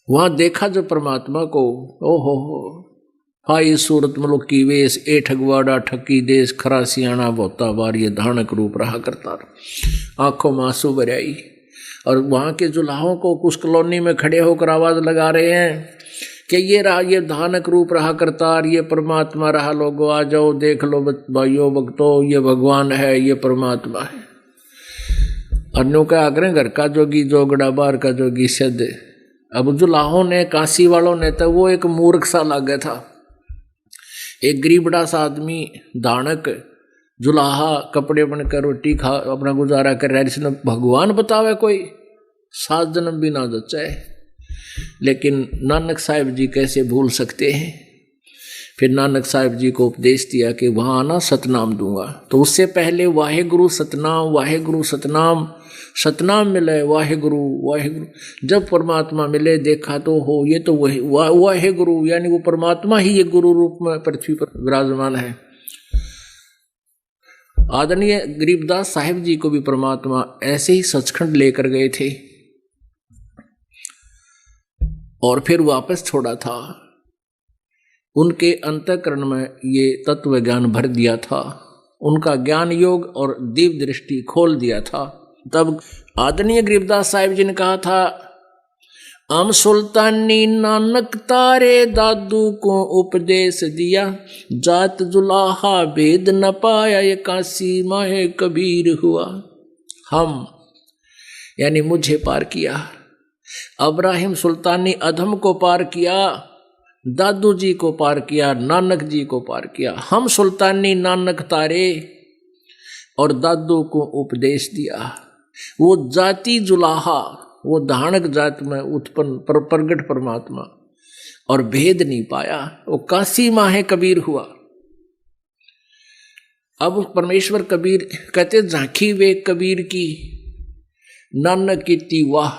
Speaker 1: वहाँ देखा जो परमात्मा को, ओहो हाई सूरत मुल्क की वेश, ए ठगवाड़ा ठकी देश, खरा सियाणा बोता बार, ये धानक रूप रहा करता। आंखों में आंसू भर आई। और वहाँ के जुलाहों को कुछ कॉलोनी में खड़े होकर आवाज़ लगा रहे हैं कि ये रहा, ये धानक रूप रहा करतार, ये परमात्मा रहा, लोगों आ जाओ देख लो भाइयों भक्तों, ये भगवान है, ये परमात्मा है। अन्यों का आग्रह घर का जोगी जोगड़ा, बार का जोगी सिद्ध। अब जुलाहों ने, काशी वालों ने तो वो एक मूर्ख सा लगा था, एक गरीबड़ा सा आदमी, दानक जुलाहा, कपड़े बनकर रोटी खा अपना गुजारा कर रहा है, जिसने भगवान बतावे कोई 7 जन्म भी ना जचाए। लेकिन नानक साहिब जी कैसे भूल सकते हैं। फिर नानक साहिब जी को उपदेश दिया कि वहाँ आना, सतनाम दूंगा। तो उससे पहले वाहेगुरु सतनाम, वाहेगुरु सतनाम, सतनाम मिले, वाहेगुरु वाहेगुरु। जब परमात्मा मिले देखा तो हो, ये तो वही वाहेगुरु, यानी वो परमात्मा ही ये गुरु रूप में पृथ्वी पर विराजमान है। आदरणीय गरीबदास साहिब जी को भी परमात्मा ऐसे ही सचखंड लेकर गए थे और फिर वापस छोड़ा था। उनके अंतःकरण में ये तत्व ज्ञान भर दिया था, उनका ज्ञान योग और दिव्य दृष्टि खोल दिया था। तब आदरणीय गरीबदास साहिब जी ने कहा था, अम सुल्तानी नानक तारे दादू को उपदेश दिया, जात जुलाहा भेद न पाया, ये काशी माहे कबीर हुआ। हम यानी मुझे पार किया, अब्राहिम सुल्तानी अधम को पार किया, दादू जी को पार किया, नानक जी को पार किया। हम सुल्तानी नानक तारे और दादू को उपदेश दिया। वो जाति जुलाहा, वो धानक जात में उत्पन्न प्रगट परमात्मा, और भेद नहीं पाया, वो काशी माहे कबीर हुआ। अब परमेश्वर कबीर कहते, झांकी वे कबीर की नानक की वाह,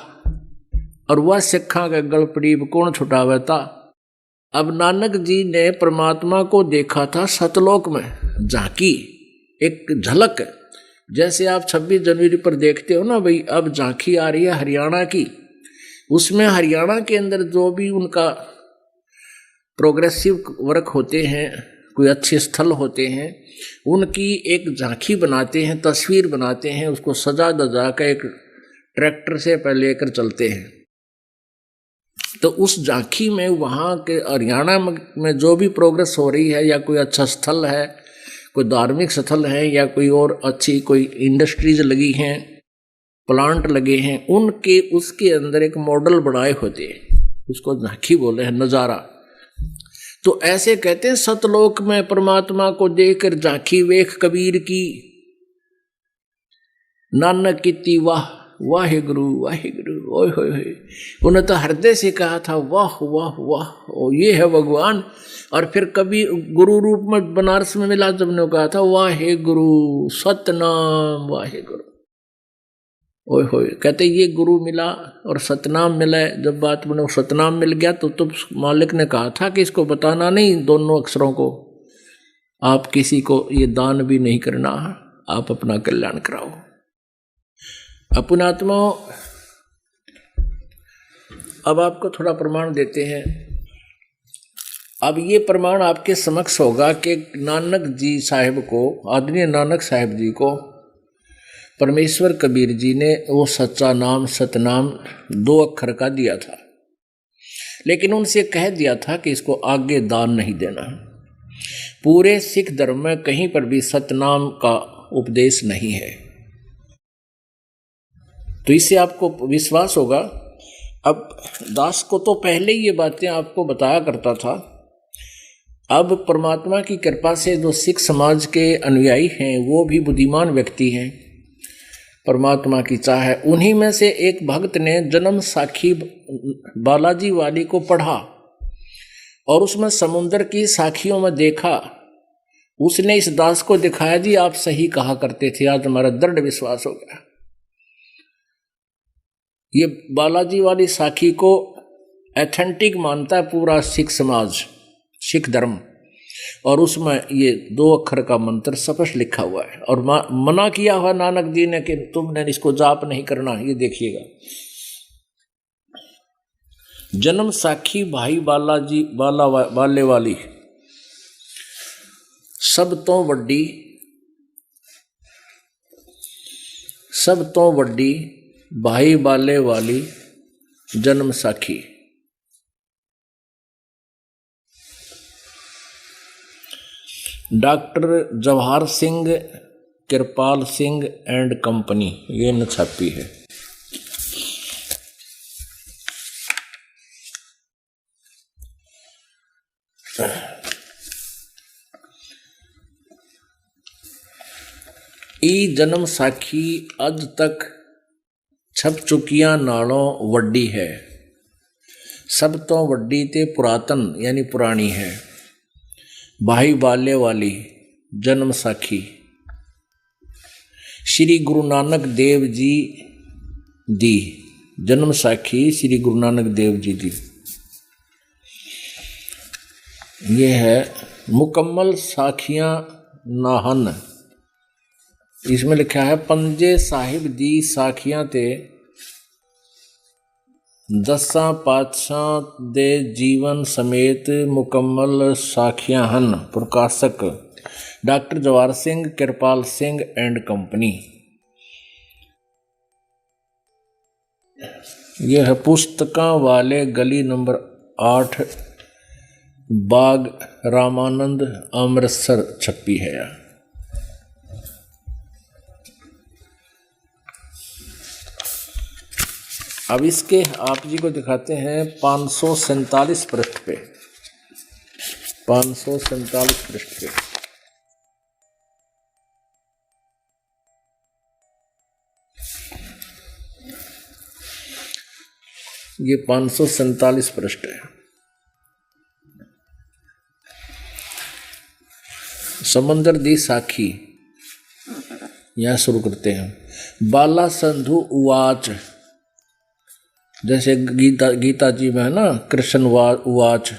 Speaker 1: और वह सिखा का गलपड़ीब कौन छुटावे था। अब नानक जी ने परमात्मा को देखा था सतलोक में, झांकी एक झलक, जैसे आप 26 जनवरी पर देखते हो ना भाई, अब झांकी आ रही है हरियाणा की, उसमें हरियाणा के अंदर जो भी उनका प्रोग्रेसिव वर्क होते हैं, कोई अच्छे स्थल होते हैं, उनकी एक झांकी बनाते हैं, तस्वीर बनाते हैं, उसको सजा दजा कर एक ट्रैक्टर से पहले लेकर चलते हैं। तो उस झांकी में वहाँ के हरियाणा में जो भी प्रोग्रेस हो रही है, या कोई अच्छा स्थल है, कोई धार्मिक स्थल है, या कोई और अच्छी कोई इंडस्ट्रीज लगी हैं, प्लांट लगे हैं, उनके उसके अंदर एक मॉडल बनाए होते हैं, उसको झांकी बोले हैं, नज़ारा। तो ऐसे कहते हैं सतलोक में परमात्मा को देखकर झांकी वेख कबीर की, नानक की वाह वाहे गुरु वाहे गुरु, ओए होए होए। उन्हें तो हृदय से कहा था वाह वाह वाह, ओ ये है भगवान। और फिर कभी गुरु रूप में बनारस में मिला, जब ने कहा था वाहे गुरु सतनाम वाहे गुरु, ओए होए। कहते ये गुरु मिला और सतनाम मिला। जब बात बने सतनाम मिल गया तो मालिक ने कहा था कि इसको बताना नहीं दोनों अक्षरों को, आप किसी को ये दान भी नहीं करना, आप अपना कल्याण कराओ। अपनात्मा, अब आपको थोड़ा प्रमाण देते हैं। अब ये प्रमाण आपके समक्ष होगा कि नानक जी साहिब को, आदरणीय नानक साहिब जी को परमेश्वर कबीर जी ने वो सच्चा नाम सतनाम 2 अक्षर का दिया था, लेकिन उनसे कह दिया था कि इसको आगे दान नहीं देना। पूरे सिख धर्म में कहीं पर भी सतनाम का उपदेश नहीं है। तो इससे आपको विश्वास होगा। अब दास को तो पहले ही ये बातें आपको बताया करता था। अब परमात्मा की कृपा से जो सिख समाज के अनुयायी हैं वो भी बुद्धिमान व्यक्ति हैं, परमात्मा की चाह है। उन्हीं में से एक भक्त ने जन्म साखी बालाजी वाली को पढ़ा और उसमें समुद्र की साखियों में देखा। उसने इस दास को दिखाया, जी आप सही कहा करते थे, आज हमारा दृढ़ विश्वास हो गया। ये बालाजी वाली साखी को एथेंटिक मानता है पूरा सिख समाज, सिख धर्म, और उसमें ये 2 अक्षर का मंत्र स्पष्ट लिखा हुआ है और मना किया हुआ नानक जी ने कि तुमने इसको जाप नहीं करना। ये देखिएगा, जन्म साखी भाई बालाजी बाले वाली सब तो वड्डी भाई बाले वाली जन्म साखी। Doctor Jawahar Singh Kirpal Singh and company, ये न छापी है। ई जन्म साखी अज तक छप चुकियां नालों वड्डी है, सब तो वड्डी ते पुरातन यानी पुरानी है। भाई बाले वाली जन्म साखी श्री गुरु नानक देव जी दी, जन्म साखी श्री गुरु नानक देव जी दी। ये है मुकम्मल साखियां नाहन। इसमें लिखा है पंजे साहिब दी साखियां ते 10 पातशाह दे जीवन समेत मुकम्मल साखियां हन। प्रकाशक doctor Jawahar Singh Kirpal Singh and company. यह है पुस्तकां वाले गली नंबर 8 बाग रामानंद अमृतसर छपी है। अब इसके आप जी को दिखाते हैं 547 पृष्ठ पे, 547 पृष्ठ पे। ये 547 पृष्ठ है। समंदर दी साखी, यहां शुरू करते हैं। बाला संधु उवाच, जैसे गीता जी में है ना कृष्ण उवाच,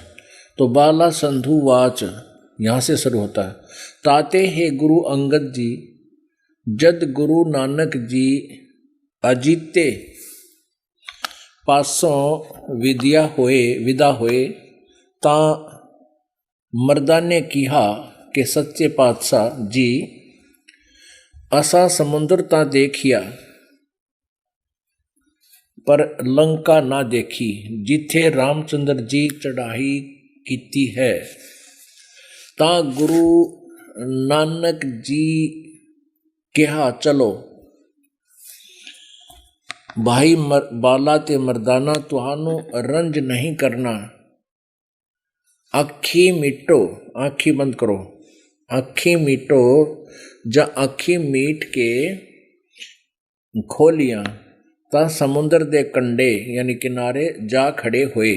Speaker 1: तो बाला संधु वाच यहाँ से शुरू होता है। ताते हे गुरु अंगद जी जद गुरु नानक जी अजीते पासों विदा होए तां मर्दा ने कहा कि सच्चे पातशाह जी असा समुद्र ता देखिया पर लंका ना देखी जिथे रामचंद्र जी चढ़ाई कीती है। ता गुरु नानक जी कहा चलो भाई बाला ते मर्दाना तुहानू रंज नहीं करना, आखी मीटो, आखी बंद करो, आखी मीटो जा आखी मीट के खोलियां ता समुद्र दे कंडे यानी किनारे जा खड़े होए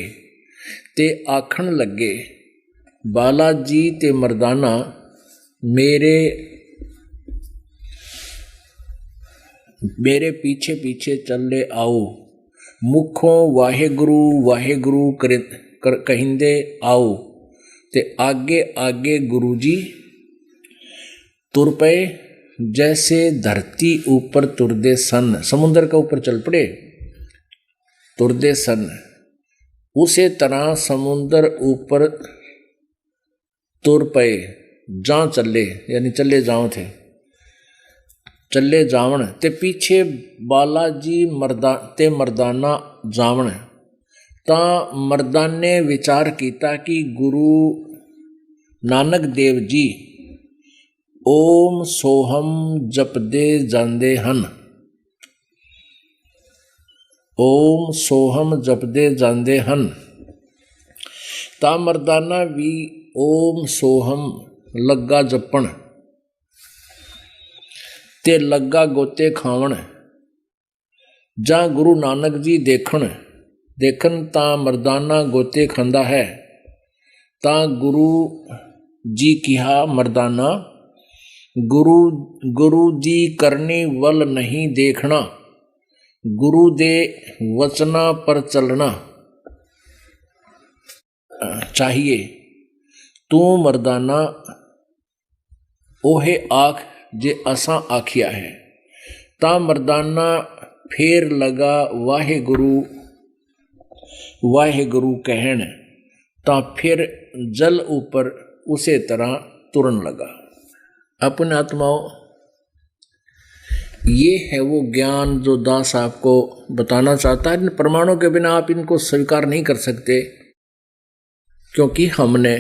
Speaker 1: ते आखण लगे बाला जी ते मर्दाना मेरे पीछे पीछे चले आओ, मुखों वाहेगुरु वाहेगुरु कहिंदे आओ ते आगे आगे गुरुजी तुर पे जैसे धरती ऊपर तुरदे सन, समुद्र के ऊपर चल पड़े तुरदे सन, उसे तरह समुद्र ऊपर तुर पे जा चले यानी चले जाओ थे, चले जावण ते पीछे बालाजी मर्दाना जावण। ता मर्दाने विचार किया कि गुरु नानक देव जी ओम सोहम जपदे जांदे हन, ओम सोहम जपदे जांदे हन। ता मर्दाना भी ओम सोहम लगा जपण ते लगा गोते खावण। जा गुरु नानक जी देखन ता मर्दाना गोते खांदा है। ता गुरु जी कहा मर्दाना गुरु जी करनी वल नहीं देखना, गुरु दे वचना पर चलना चाहिए। तू मर्दाना ओहे आख जे असा आखिया है। ता मर्दाना फेर लगा वाहेगुरु वाहेगुरु कहन। ता फिर जल ऊपर उसे तरह तुरन लगा। अपने आत्माओं, ये है वो ज्ञान जो दास आपको बताना चाहता है। इन प्रमाणों के बिना आप इनको स्वीकार नहीं कर सकते, क्योंकि हमने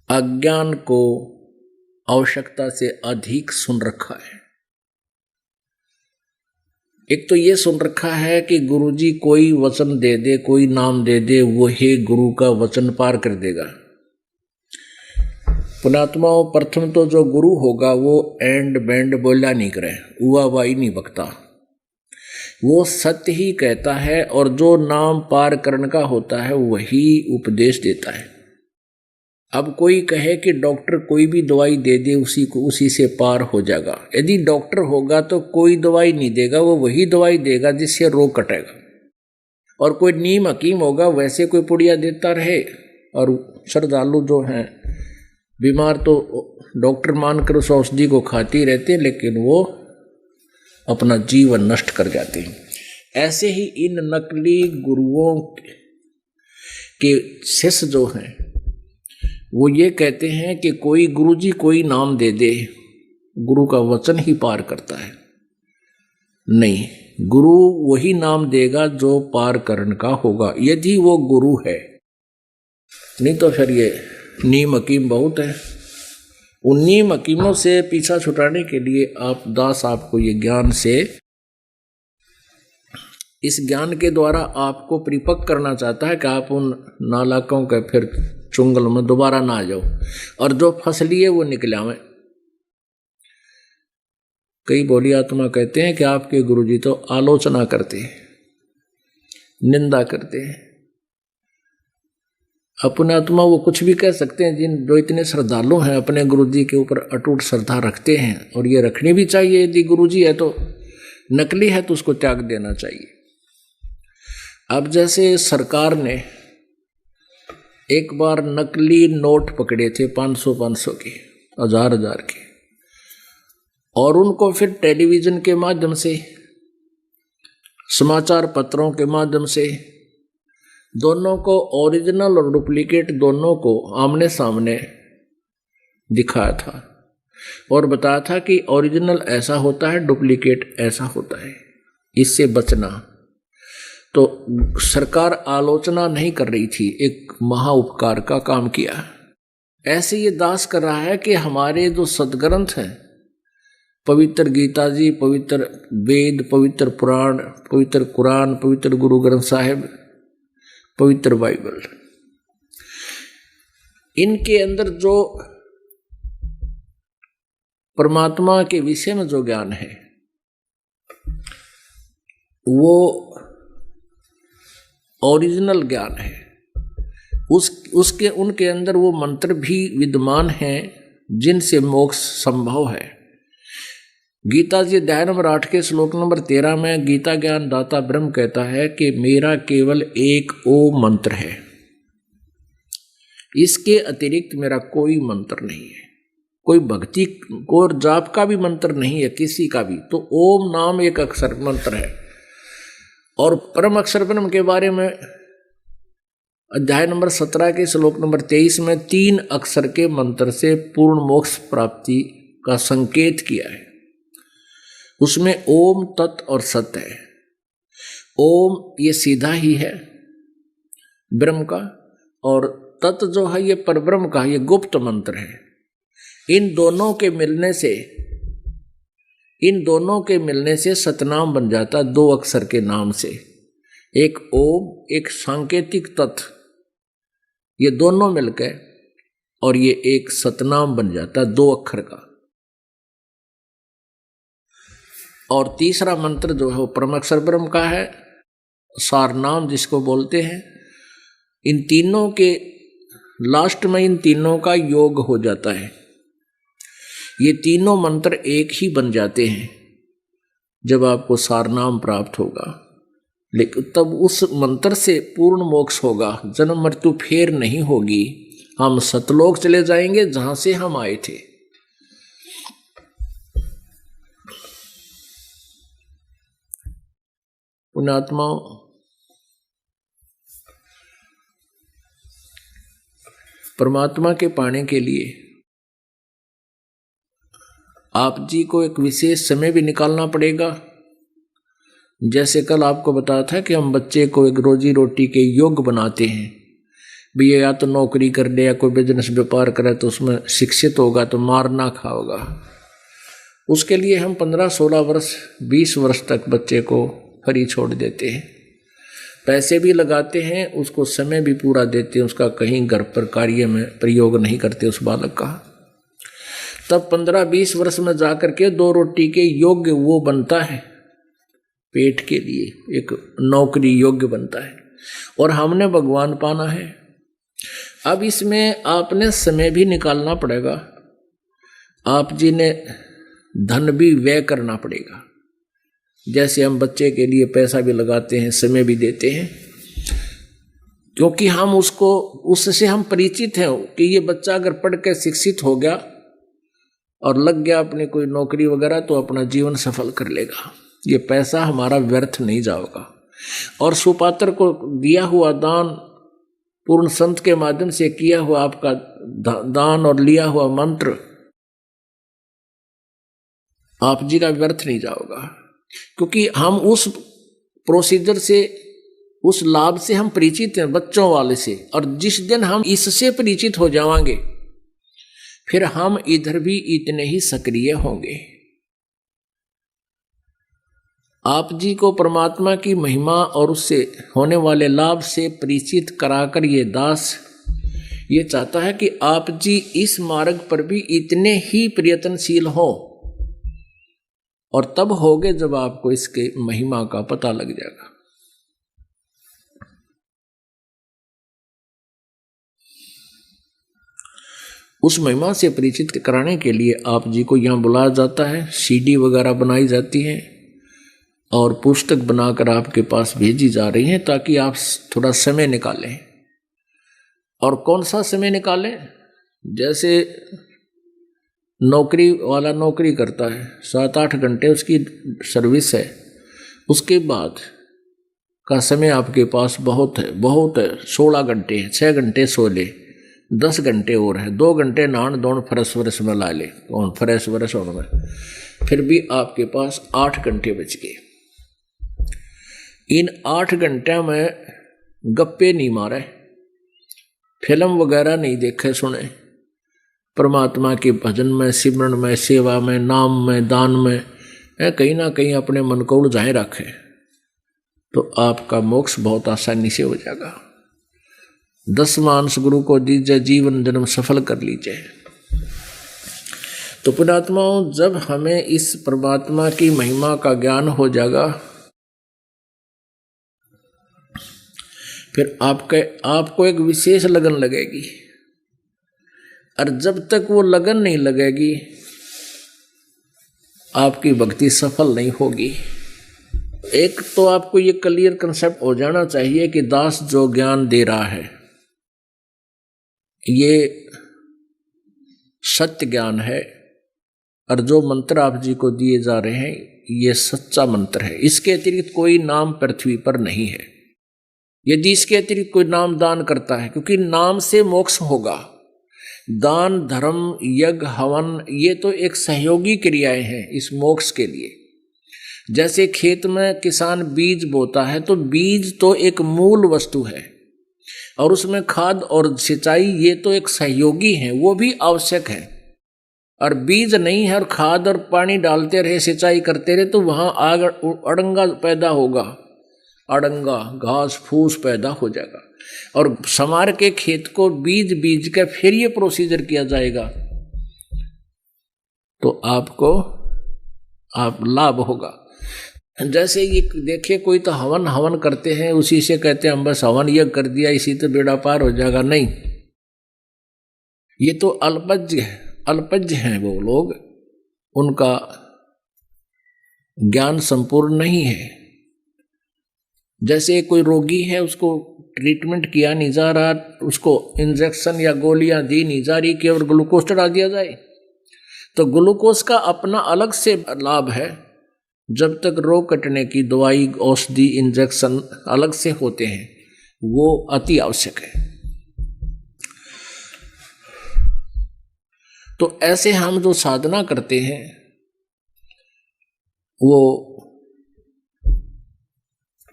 Speaker 1: अज्ञान को आवश्यकता से अधिक सुन रखा है। एक तो ये सुन रखा है कि गुरुजी कोई वचन दे दे, कोई नाम दे दे, वो ही गुरु का वचन पार कर देगा। पुणात्माओं, प्रथम तो जो गुरु होगा वो एंड बैंड बोला नहीं करे, उवा वाई नहीं बकता, वो सत्य ही कहता है और जो नाम पार करने का होता है वही उपदेश देता है। अब कोई कहे कि डॉक्टर कोई भी दवाई दे दे उसी से पार हो जाएगा। यदि डॉक्टर होगा तो कोई दवाई नहीं देगा, वो वही दवाई देगा जिससे रोग कटेगा। और कोई नीम हकीम होगा वैसे कोई पुड़िया देता रहे। और श्रद्धालु जो हैं बीमार तो डॉक्टर मानकर उस औषधि को खाते रहते, लेकिन वो अपना जीवन नष्ट कर जाते हैं। ऐसे ही इन नकली गुरुओं के शिष्य जो हैं वो ये कहते हैं कि कोई गुरुजी कोई नाम दे दे, गुरु का वचन ही पार करता है। नहीं, गुरु वही नाम देगा जो पार करने का होगा, यदि वो गुरु है। नहीं तो फिर ये नीम हकीम बहुत है। उन नीम हकीमों से पीछा छुटाने के लिए आप दास आपको ये ज्ञान से, इस ज्ञान के द्वारा आपको परिपक्व करना चाहता है कि आप उन नालाकों के फिर चुंगल में दोबारा ना आ जाओ और जो फसली है वो निकल आवे। कई बोली आत्मा कहते हैं कि आपके गुरुजी तो आलोचना करते हैं, निंदा करते हैं। अपने आत्मा वो कुछ भी कह सकते हैं। जिन जो इतने श्रद्धालु हैं अपने गुरुजी के ऊपर अटूट श्रद्धा रखते हैं, और ये रखनी भी चाहिए। यदि गुरुजी है तो, नकली है तो उसको त्याग देना चाहिए। अब जैसे सरकार ने एक बार नकली नोट पकड़े थे 500 के, 1000 के, और उनको फिर टेलीविजन के माध्यम से, समाचार पत्रों के माध्यम से दोनों को, ओरिजिनल और डुप्लीकेट दोनों को आमने सामने दिखाया था और बताया था कि ओरिजिनल ऐसा होता है, डुप्लीकेट ऐसा होता है, इससे बचना। तो सरकार आलोचना नहीं कर रही थी, एक महा उपकार का काम किया। ऐसे ये दास कर रहा है कि हमारे जो सदग्रंथ हैं, पवित्र गीता जी, पवित्र वेद, पवित्र पुराण, पवित्र कुरान, पवित्र गुरु ग्रंथ साहिब, पवित्र बाइबल, इनके अंदर जो परमात्मा के विषय में जो ज्ञान है वो ओरिजिनल ज्ञान है। उसके उनके अंदर वो मंत्र भी विद्यमान हैं जिनसे मोक्ष संभव है। गीता जी अध्याय नंबर 8 के श्लोक नंबर 13 में गीता ज्ञान दाता ब्रह्म कहता है कि मेरा केवल एक ओम मंत्र है, इसके अतिरिक्त मेरा कोई मंत्र नहीं है, कोई भक्ति और जाप का भी मंत्र नहीं है किसी का भी। तो ओम नाम एक अक्षर मंत्र है। और परम अक्षर ब्रह्म के बारे में अध्याय नंबर 17 के श्लोक नंबर 23 में 3 अक्षर के मंत्र से पूर्ण मोक्ष प्राप्ति का संकेत किया है। उसमें ओम, तत् और सत है। ओम ये सीधा ही है ब्रह्म का, और तत् जो है ये परब्रह्म का, ये गुप्त मंत्र है। इन दोनों के मिलने से सतनाम बन जाता, 2 अक्षर के नाम से। एक ओम, एक सांकेतिक तत्, ये दोनों मिलकर और ये एक सतनाम बन जाता 2 अक्षर का। और तीसरा मंत्र जो है वो परम अक्षर ब्रह्म का है, सारनाम जिसको बोलते हैं। इन तीनों के लास्ट में इन तीनों का योग हो जाता है, ये तीनों मंत्र एक ही बन जाते हैं जब आपको सारनाम प्राप्त होगा। लेकिन तब उस मंत्र से पूर्ण मोक्ष होगा, जन्म मृत्यु फेर नहीं होगी, हम सतलोक चले जाएंगे जहां से हम आए थे। पुण्यात्माओं, परमात्मा के पाने के लिए आप जी को एक विशेष समय भी निकालना पड़ेगा। जैसे कल आपको बताया था कि हम बच्चे को एक रोजी रोटी के योग्य बनाते हैं, भैया या तो नौकरी कर ले या कोई बिजनेस व्यापार करे तो उसमें शिक्षित होगा तो मार ना खाओगा। उसके लिए हम 15-16 वर्ष 20 वर्ष तक बच्चे को फ्री छोड़ देते हैं, पैसे भी लगाते हैं, उसको समय भी पूरा देते हैं, उसका कहीं घर पर कार्य में प्रयोग नहीं करते उस बालक का। तब 15-20 वर्ष में जाकर के 2 रोटी के योग्य वो बनता है, पेट के लिए एक नौकरी योग्य बनता है। और हमने भगवान पाना है। अब इसमें आपने समय भी निकालना पड़ेगा, आप जी ने धन भी व्यय करना पड़ेगा। जैसे हम बच्चे के लिए पैसा भी लगाते हैं, समय भी देते हैं, क्योंकि हम उससे हम परिचित हैं कि ये बच्चा अगर पढ़ के शिक्षित हो गया और लग गया अपनी कोई नौकरी वगैरह तो अपना जीवन सफल कर लेगा, ये पैसा हमारा व्यर्थ नहीं जाएगा। और सुपात्र को दिया हुआ दान, पूर्ण संत के माध्यम से किया हुआ आपका दान और लिया हुआ मंत्र आप जी का व्यर्थ नहीं जाएगा, क्योंकि हम उस प्रोसीजर से, उस लाभ से हम परिचित हैं, बच्चों वाले से। और जिस दिन हम इससे परिचित हो जाएंगे फिर हम इधर भी इतने ही सक्रिय होंगे। आप जी को परमात्मा की महिमा और उससे होने वाले लाभ से परिचित कराकर ये दास ये चाहता है कि आप जी इस मार्ग पर भी इतने ही प्रयत्नशील हो, और तब होगे जब आपको इसके महिमा का पता लग जाएगा। उस महिमा से परिचित कराने के लिए आप जी को यहाँ बुलाया जाता है, सीडी वगैरह बनाई जाती है और पुस्तक बनाकर आपके पास भेजी जा रही है ताकि आप थोड़ा समय निकालें। और कौन सा समय निकालें? जैसे नौकरी वाला नौकरी करता है, 7-8 घंटे उसकी सर्विस है, उसके बाद का समय आपके पास बहुत है, बहुत है, 16 घंटे है, 6 घंटे सो ले, 10 घंटे और है, 2 घंटे नहान धोन फ्रेश व्रेश में ला ले, कौन फ्रेश व्रेश होने में, फिर भी आपके पास 8 घंटे बच गए। इन 8 घंटे में गप्पे नहीं मारे, फिल्म वगैरह नहीं देखे सुने, परमात्मा के भजन में, सिमरन में, सेवा में, नाम में, दान में कहीं ना कहीं अपने मन को उलझाए रखे, तो आपका मोक्ष बहुत आसानी से हो जाएगा। 10 मानस गुरु को दीजिए, जीवन जन्म सफल कर लीजिए। तो पुण्यात्माओं, जब हमें इस परमात्मा की महिमा का ज्ञान हो जाएगा, फिर आपको एक विशेष लगन लगेगी, और जब तक वो लगन नहीं लगेगी आपकी भक्ति सफल नहीं होगी। एक तो आपको ये क्लियर कंसेप्ट हो जाना चाहिए कि दास जो ज्ञान दे रहा है ये सत्य ज्ञान है, और जो मंत्र आप जी को दिए जा रहे हैं ये सच्चा मंत्र है। इसके अतिरिक्त कोई नाम पृथ्वी पर नहीं है। यदि इसके अतिरिक्त कोई नाम दान करता है, क्योंकि नाम से मोक्ष होगा, दान, धर्म, यज्ञ, हवन ये तो एक सहयोगी क्रियाएं हैं इस मोक्ष के लिए। जैसे खेत में किसान बीज बोता है तो बीज तो एक मूल वस्तु है, और उसमें खाद और सिंचाई ये तो एक सहयोगी है, वो भी आवश्यक है। और बीज नहीं है और खाद और पानी डालते रहे, सिंचाई करते रहे, तो वहाँ आग अड़ंगा पैदा होगा, अड़ंगा घास फूस पैदा हो जाएगा, और समार के खेत को बीज के फिर ये प्रोसीजर किया जाएगा, तो आप लाभ होगा। जैसे ये देखिए, कोई तो हवन करते हैं, उसी से कहते हैं हम बस हवन यज्ञ कर दिया इसी तो बेड़ा पार हो जाएगा। नहीं, ये तो अल्पज्ञ हैं वो लोग, उनका ज्ञान संपूर्ण नहीं है। जैसे कोई रोगी है, उसको ट्रीटमेंट किया नहीं जा रहा, उसको इंजेक्शन या गोलियां दी नहीं जा रही, केवल ग्लूकोज चढ़ा दिया जाए, तो ग्लूकोज का अपना अलग से लाभ है। जब तक रोग कटने की दवाई, औषधि, इंजेक्शन अलग से होते हैं, वो अति आवश्यक है। तो ऐसे हम जो साधना करते हैं वो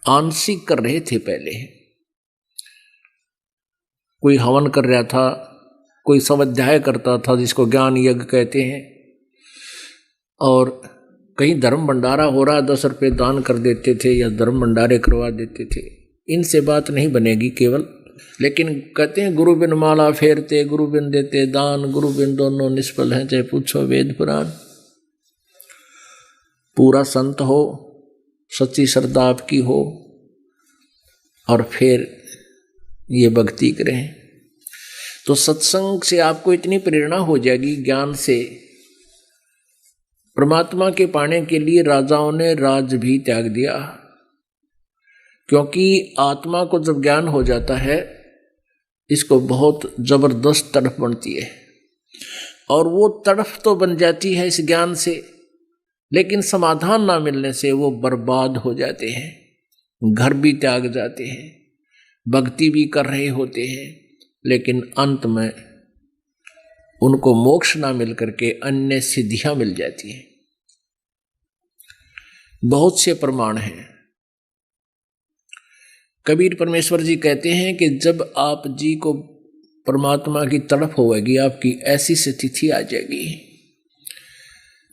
Speaker 1: आंशिक कर रहे थे। पहले कोई हवन कर रहा था, कोई स्वाध्याय करता था जिसको ज्ञान यज्ञ कहते हैं, और कहीं धर्म भंडारा हो रहा, 10 रुपये दान कर देते थे या धर्म भंडारे करवा देते थे। इनसे बात नहीं बनेगी केवल, लेकिन कहते हैं गुरु बिन माला फेरते, गुरु बिन देते दान, गुरु बिन दोनों निष्फल हैं, चाहे पूछो वेद पुराण। पूरा संत हो, सच्ची श्रद्धा आपकी हो, और फिर ये भक्ति करें, तो सत्संग से आपको इतनी प्रेरणा हो जाएगी, ज्ञान से। परमात्मा के पाने के लिए राजाओं ने राज भी त्याग दिया, क्योंकि आत्मा को जब ज्ञान हो जाता है, इसको बहुत जबरदस्त तड़फ बनती है, और वो तड़फ तो बन जाती है इस ज्ञान से, लेकिन समाधान ना मिलने से वो बर्बाद हो जाते हैं, घर भी त्याग जाते हैं, भक्ति भी कर रहे होते हैं, लेकिन अंत में उनको मोक्ष ना मिल करके अन्य सिद्धियां मिल जाती हैं। बहुत से प्रमाण हैं। कबीर परमेश्वर जी कहते हैं कि जब आप जी को परमात्मा की तड़प होगी, आपकी ऐसी स्थिति आ जाएगी,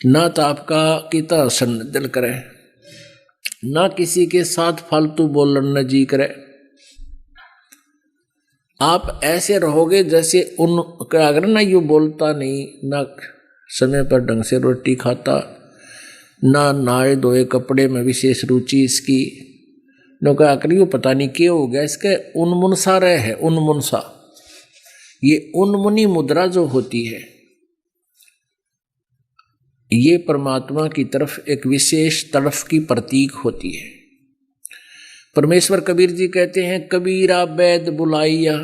Speaker 1: ना तो आपका कितना दिल करे, ना किसी के साथ फालतू बोलना जी करे। आप ऐसे रहोगे जैसे अगर ना यू बोलता नहीं, ना समय पर ढंग से रोटी खाता, ना नहाए धोए कपड़े में विशेष रुचि इसकी, लोग आकर यू पता नहीं क्या हो गया, इसके उन्मुनसा रहे है। उन्मुनसा, ये उन्मुनी मुद्रा जो होती है, ये परमात्मा की तरफ एक विशेष तड़फ की प्रतीक होती है। परमेश्वर कबीर जी कहते हैं, कबीरा बैद बुलाइया,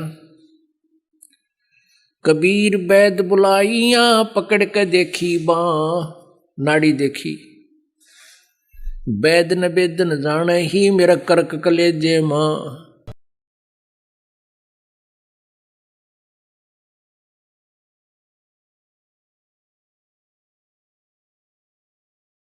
Speaker 1: कबीर वैद बुलाइया पकड़ के देखी बाँ, नाड़ी देखी। वैद न वेद न जाने ही मेरा कर्क कलेजे माँ।